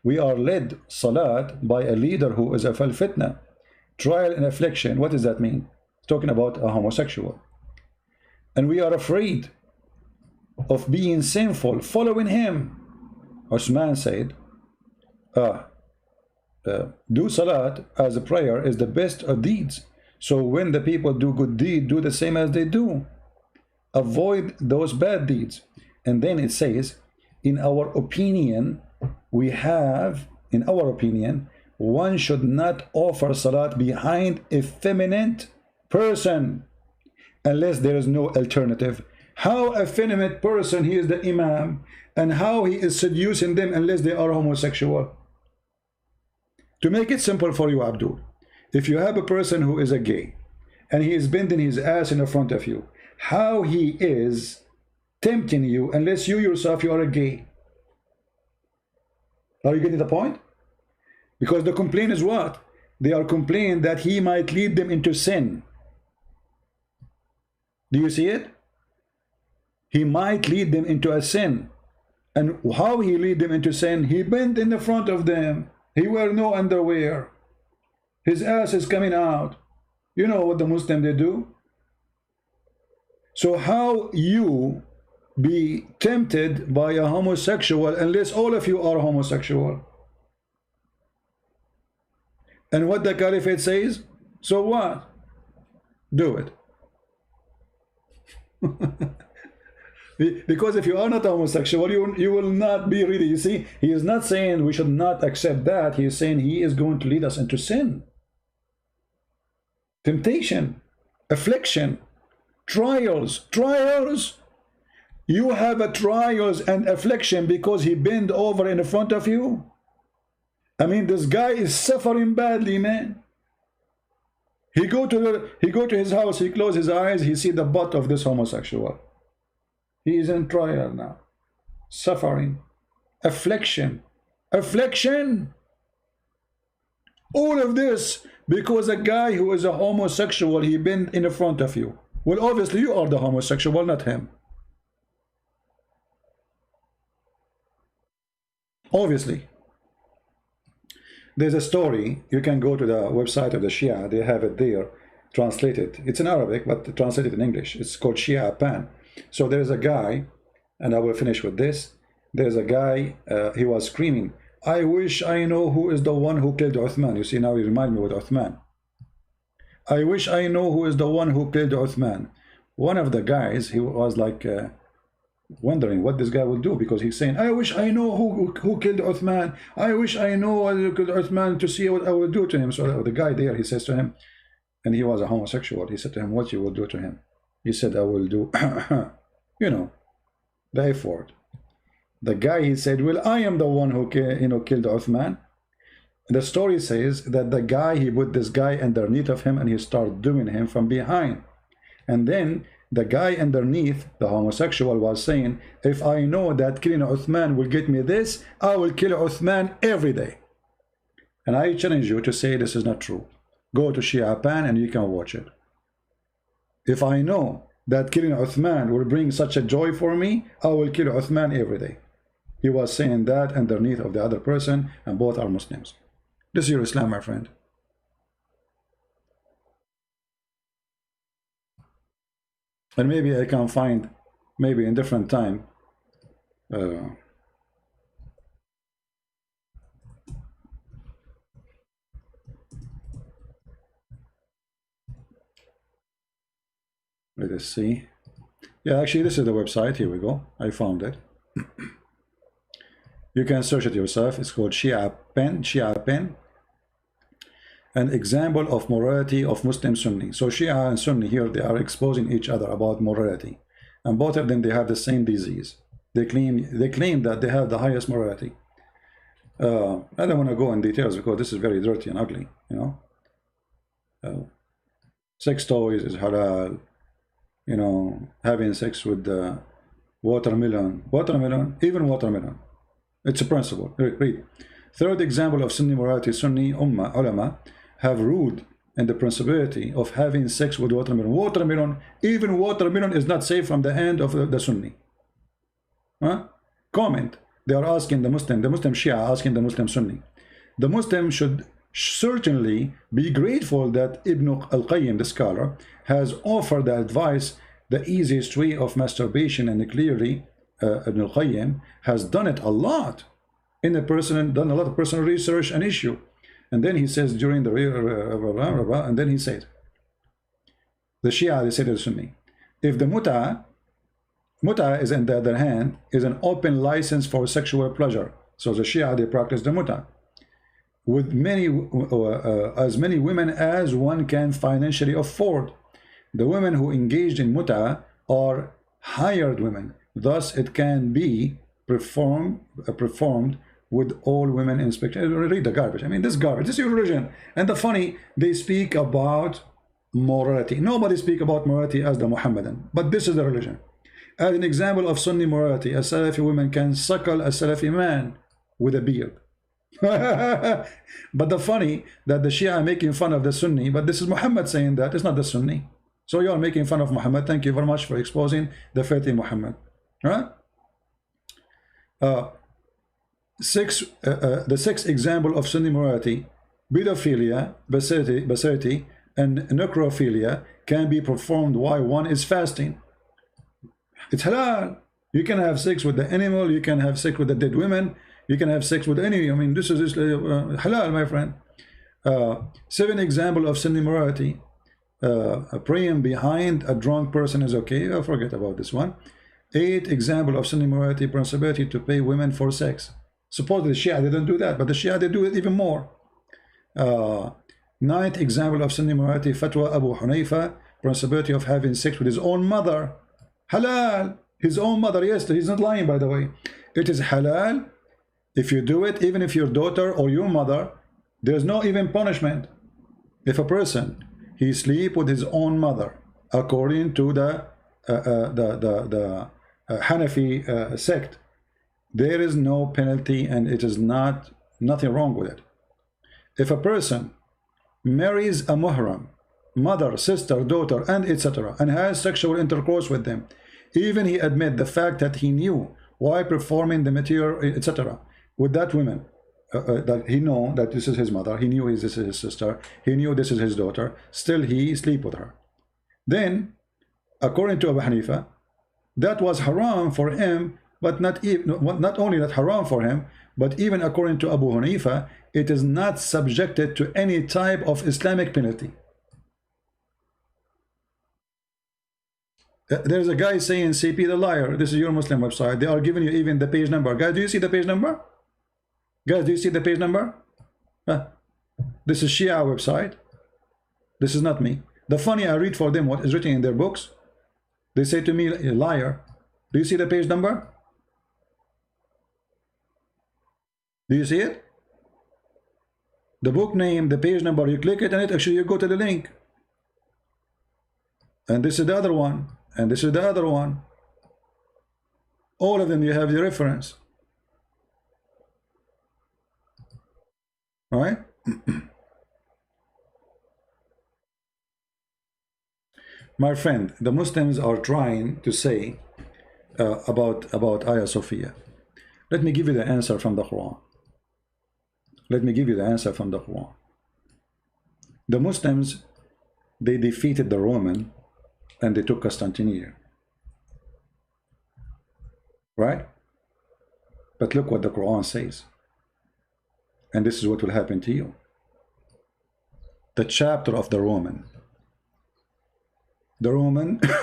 We are led salat by a leader who is a fitna, trial and affliction. What does that mean? Talking about a homosexual. And we are afraid of being sinful following him. Uthman said, do salat as a prayer is the best of deeds. So when the people do good deed, do the same as they do. Avoid those bad deeds. And then it says, in our opinion, one should not offer salat behind a feminine person unless there is no alternative. How a feminine person, he is the imam, and how he is seducing them unless they are homosexual. To make it simple for you, Abdul, if you have a person who is a gay and he is bending his ass in the front of you, how he is tempting you unless you yourself you are a gay? Are you getting the point? Because the complaint is what? They are complaining that he might lead them into sin. Do you see it? He might lead them into a sin. And how he lead them into sin? He bent in the front of them. He wear no underwear. His ass is coming out. You know what the Muslim they do? So how you be tempted by a homosexual unless all of you are homosexual? And what the caliphate says? So what? Do it. Because if you are not homosexual, you will not be really. You see, he is not saying we should not accept that. He is saying he is going to lead us into sin, temptation, affliction, trials. You have a trials and affliction because he bent over in front of you. I mean, this guy is suffering badly, man. He go to his house, he close his eyes, he see the butt of this homosexual. He is in trial now, suffering, affliction. All of this because a guy who is a homosexual, he been in front of you. Well, obviously you are the homosexual, not him. Obviously. There's a story, you can go to the website of the Shia, they have it there, translated. It's in Arabic, but translated in English. It's called Shia Pan. So there's a guy, and I will finish with this. There's a guy, he was screaming, I wish I know who is the one who killed Uthman. You see, now you remind me with Uthman. I wish I know who is the one who killed Uthman. One of the guys, he was like wondering what this guy will do, because he's saying, I wish I know who killed Uthman. I wish I know who killed Uthman to see what I will do to him. So the guy there, he says to him, and he was a homosexual, he said to him, what you will do to him? He said, I will do, you know, the F word. The guy, he said, well, I am the one who killed Uthman. The story says that the guy, he put this guy underneath of him and he started doing him from behind. And then the guy underneath, the homosexual, was saying, if I know that killing Uthman will get me this, I will kill Uthman every day. And I challenge you to say this is not true. Go to Shia Pan and you can watch it. If I know that killing Uthman will bring such a joy for me, I will kill Uthman every day. He was saying that underneath of the other person, and both are Muslims. This is your Islam, my friend. And maybe I can find, maybe in different time, let us see. Yeah, actually, this is the website. Here we go. I found it. You can search it yourself. It's called Shia Pen. An example of morality of Muslim Sunni. So Shia and Sunni here, they are exposing each other about morality. And both of them, they have the same disease. They claim that they have the highest morality. I don't want to go in details because this is very dirty and ugly, you know. Sex toys is halal. You know, having sex with watermelon, even watermelon. It's a principle. Read. Third example of Sunni morality, Sunni ulama have ruled in the principality of having sex with watermelon. Even watermelon is not safe from the hand of the Sunni. Huh? Comment. They are asking the Muslim Shia asking the Muslim Sunni. The Muslim should certainly be grateful that Ibn al-Qayyim, the scholar, has offered the advice, the easiest way of masturbation, and clearly Ibn al-Qayyim has done it a lot in a done a lot of personal research and issue. And then he says during the and then he said, the Shia, they say to the Sunni, if the muta is, on the other hand, is an open license for sexual pleasure. So the Shia, they practice the muta with as many women as one can financially afford. The women who engaged in muta are hired women. Thus, it can be performed with all women in spectrum. Read the garbage. I mean, this garbage. This is your religion. And the funny, they speak about morality. Nobody speak about morality as the Muhammadan. But this is the religion. As an example of Sunni morality, a Salafi woman can suckle a Salafi man with a beard. But the funny that the Shia are making fun of the Sunni, but this is Muhammad saying that. It's not the Sunni. So you are making fun of Muhammad. Thank you very much for exposing the faith in Muhammad. Right? The sixth example of Sunni morality, pedophilia, bestiality, and necrophilia can be performed while one is fasting. It's halal. You can have sex with the animal. You can have sex with the dead women. You can have sex with any. I mean, this is halal, my friend. 7 example of Sunni morality. Praying behind a drunk person is okay. I'll forget about this one. 8 example of Sunni morality, principality to pay women for sex. Supposedly the Shia, they don't do that, but the Shia, they do it even more. 9th example of Sunni morality, fatwa Abu Hanifa, principality of having sex with his own mother. Halal. His own mother, yes, he's not lying, by the way. It is halal if you do it, even if your daughter or your mother, there's no even punishment. If a person, he sleep with his own mother, according to the Hanafi sect, there is no penalty, and it is nothing wrong with it. If a person marries a muhram, mother, sister, daughter, and etc., and has sexual intercourse with them, even he admit the fact that he knew while performing the material, etc., with that woman, that he know that this is his mother, he knew this is his sister, he knew this is his daughter, still he sleep with her. Then, according to Abu Hanifa, that was haram for him, but not only that haram for him, but even according to Abu Hanifa, it is not subjected to any type of Islamic penalty. There's a guy saying CP the liar. This is your Muslim website. They are giving you even the page number. Guys, do you see the page number? Guys, do you see the page number? This is Shia website. This is not me. The funny, I read for them what is written in their books. They say to me, liar. Do you see the page number? Do you see it? The book name, the page number, you click it and it actually you go to the link. And this is the other one. And this is the other one. All of them, you have the reference. Right? My friend, the Muslims are trying to say about Hagia Sophia. Let me give you the answer from the Quran. Let me give you the answer from the Quran. The Muslims, they defeated the Roman and they took Constantinople. Right? But look what the Quran says. And this is what will happen to you. The chapter of the Roman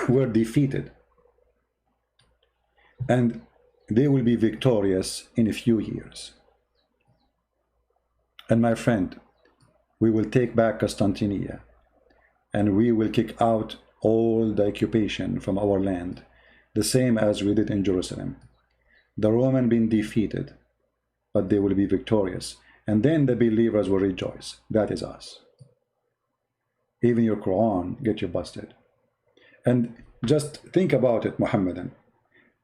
were defeated. And they will be victorious in a few years. And my friend, we will take back Constantinople. And we will kick out all the occupation from our land. The same as we did in Jerusalem. The Roman been defeated, but they will be victorious. And then the believers will rejoice. That is us. Even your Quran get you busted. And just think about it, Muhammadan.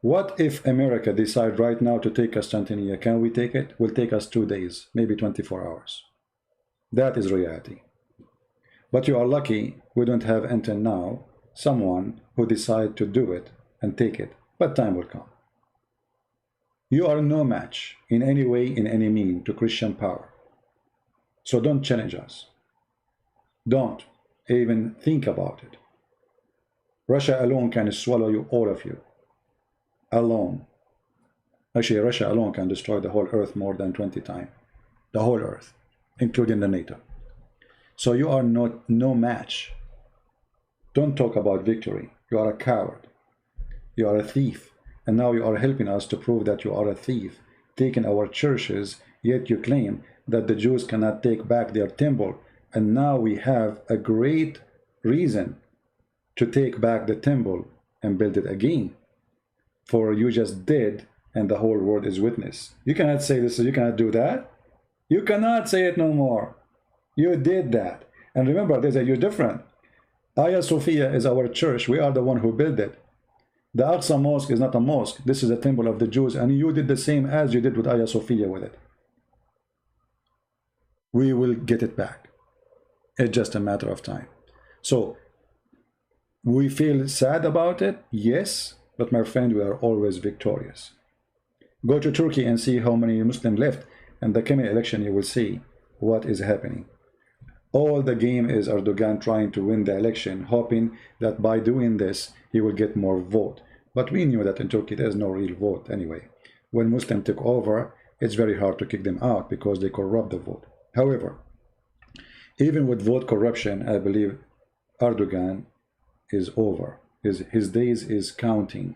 What if America decide right now to take Constantinople? Can we take it? It will take us 2 days, maybe 24 hours. That is reality. But you are lucky we don't have until now someone who decide to do it and take it. But time will come. You are no match in any way, in any mean, to Christian power. So don't challenge us. Don't even think about it. Russia alone can swallow you, all of you. Alone. Actually, Russia alone can destroy the whole earth more than 20 times. The whole earth, including the NATO. So you are no match. Don't talk about victory. You are a coward. You are a thief. And now you are helping us to prove that you are a thief, taking our churches, yet you claim that the Jews cannot take back their temple. And now we have a great reason to take back the temple and build it again. For you just did, and the whole world is witness. You cannot say this, you cannot do that. You cannot say it no more. You did that. And remember, you're different. Hagia Sophia is our church. We are the one who built it. The Aqsa Mosque is not a mosque. This is a temple of the Jews. And you did the same as you did with Hagia Sophia with it. We will get it back. It's just a matter of time. So, we feel sad about it, yes. But my friend, we are always victorious. Go to Turkey and see how many Muslims left. And the coming election, you will see what is happening. All the game is Erdogan trying to win the election, hoping that by doing this, he will get more vote. But we knew that in Turkey, there's no real vote anyway. When Muslims took over, it's very hard to kick them out because they corrupt the vote. However, even with vote corruption, I believe Erdogan is over. His days is counting.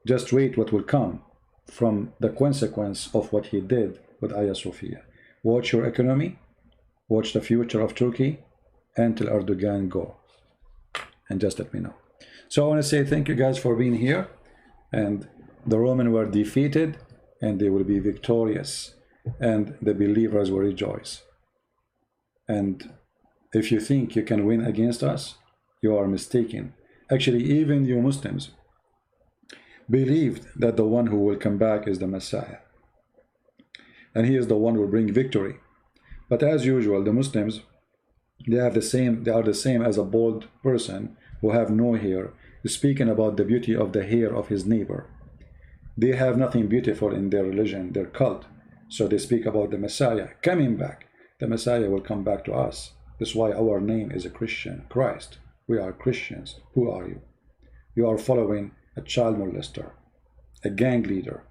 Just wait what will come from the consequence of what he did with Hagia Sophia. Watch your economy, watch the future of Turkey until Erdogan go. And just let me know. So I want to say thank you guys for being here. And the Romans were defeated and they will be victorious. And the believers will rejoice. And if you think you can win against us, you are mistaken. Actually, even you Muslims believed that the one who will come back is the Messiah. And he is the one who will bring victory. But as usual, the Muslims, they are the same as a bald person who have no hair, speaking about the beauty of the hair of his neighbor. They have nothing beautiful in their religion, their cult. So they speak about the Messiah coming back. The Messiah will come back to us. That's why our name is a Christian, Christ. We are Christians. Who are you? You are following a child molester, a gang leader,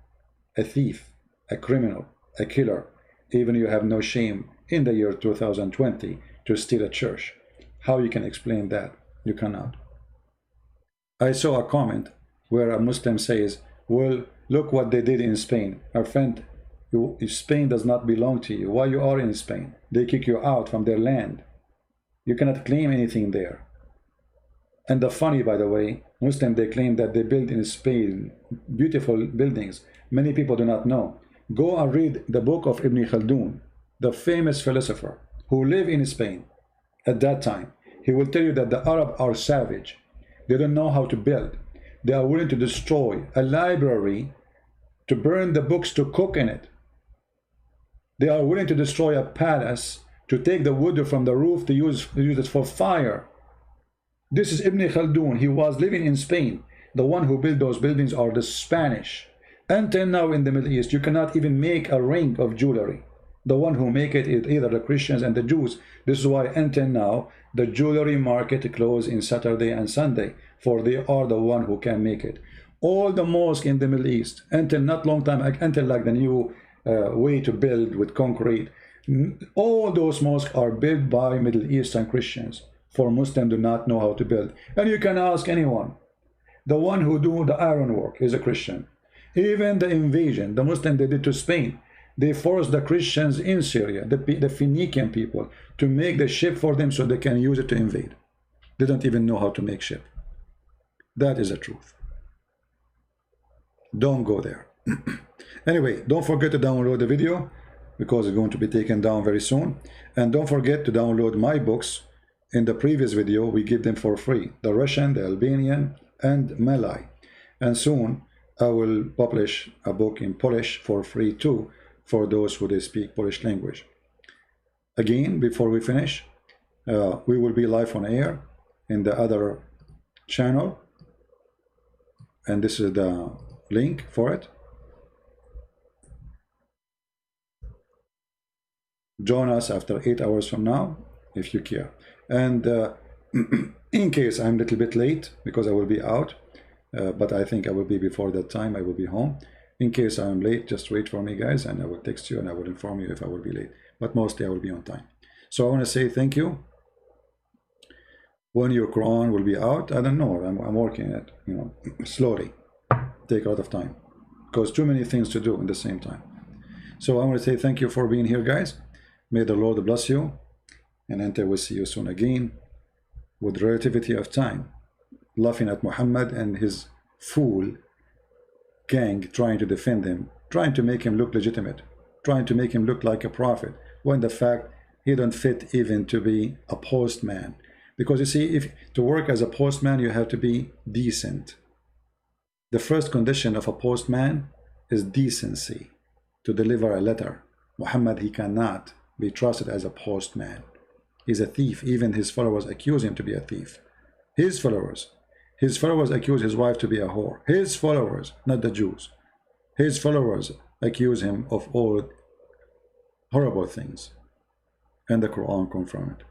a thief, a criminal, a killer. Even you have no shame in the year 2020 to steal a church. How you can explain that? You cannot. I saw a comment where a Muslim says, well, look what they did in Spain. Our friend, Spain does not belong to you. Why you are in Spain? They kick you out from their land. You cannot claim anything there. And the funny, by the way, Muslims, they claim that they built in Spain beautiful buildings. Many people do not know. Go and read the book of Ibn Khaldun, the famous philosopher who lived in Spain at that time. He will tell you that the Arabs are savage. They don't know how to build. They are willing to destroy a library, to burn the books, to cook in it. They are willing to destroy a palace, to take the wood from the roof to use it for fire. This is Ibn Khaldun. He was living in Spain. The one who built those buildings are the Spanish. Until now in the Middle East, you cannot even make a ring of jewelry. The one who make it is either the Christians and the Jews. This is why until now the jewelry market closed in Saturday and Sunday, for they are the one who can make it. All the mosques in the Middle East, until not long time, until like the new way to build with concrete, all those mosques are built by Middle Eastern Christians, for Muslims do not know how to build. And you can ask anyone. The one who do the iron work is a Christian. Even the invasion, the Muslim they did to Spain, they forced the Christians in Syria, the Phoenician people, to make the ship for them so they can use it to invade. They don't even know how to make ship. That is the truth. Don't go there. Anyway, don't forget to download the video, because it's going to be taken down very soon. And don't forget to download my books. In the previous video, we give them for free. The Russian, the Albanian, and Malay. And soon, I will publish a book in Polish for free too, for those who they speak Polish language. Again, before we finish, we will be live on air in the other channel. And this is the link for it. Join us after 8 hours from now, if you care. And in case I'm a little bit late, because I will be out, but I think I will be before that time, I will be home. In case I'm late, just wait for me, guys, and I will text you and I will inform you if I will be late. But mostly I will be on time. So I want to say thank you. When your Quran will be out, I don't know. I'm working it, slowly. Take a lot of time, because too many things to do in the same time. So I want to say thank you for being here, guys. May the Lord bless you, and until we see you soon again, with relativity of time, laughing at Muhammad and his fool gang trying to defend him, trying to make him look legitimate, trying to make him look like a prophet, when the fact he don't fit even to be a postman. Because you see, if to work as a postman, you have to be decent. The first condition of a postman is decency, to deliver a letter. Muhammad, he cannot be trusted as a postman. He's a thief. Even his followers accuse him to be a thief. His followers accuse his wife to be a whore. His followers, not the Jews. His followers accuse him of all horrible things, and the Quran confirms it.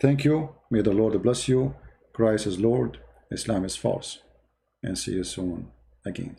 Thank you. May the Lord bless you. Christ is Lord, Islam is false, and see you soon again.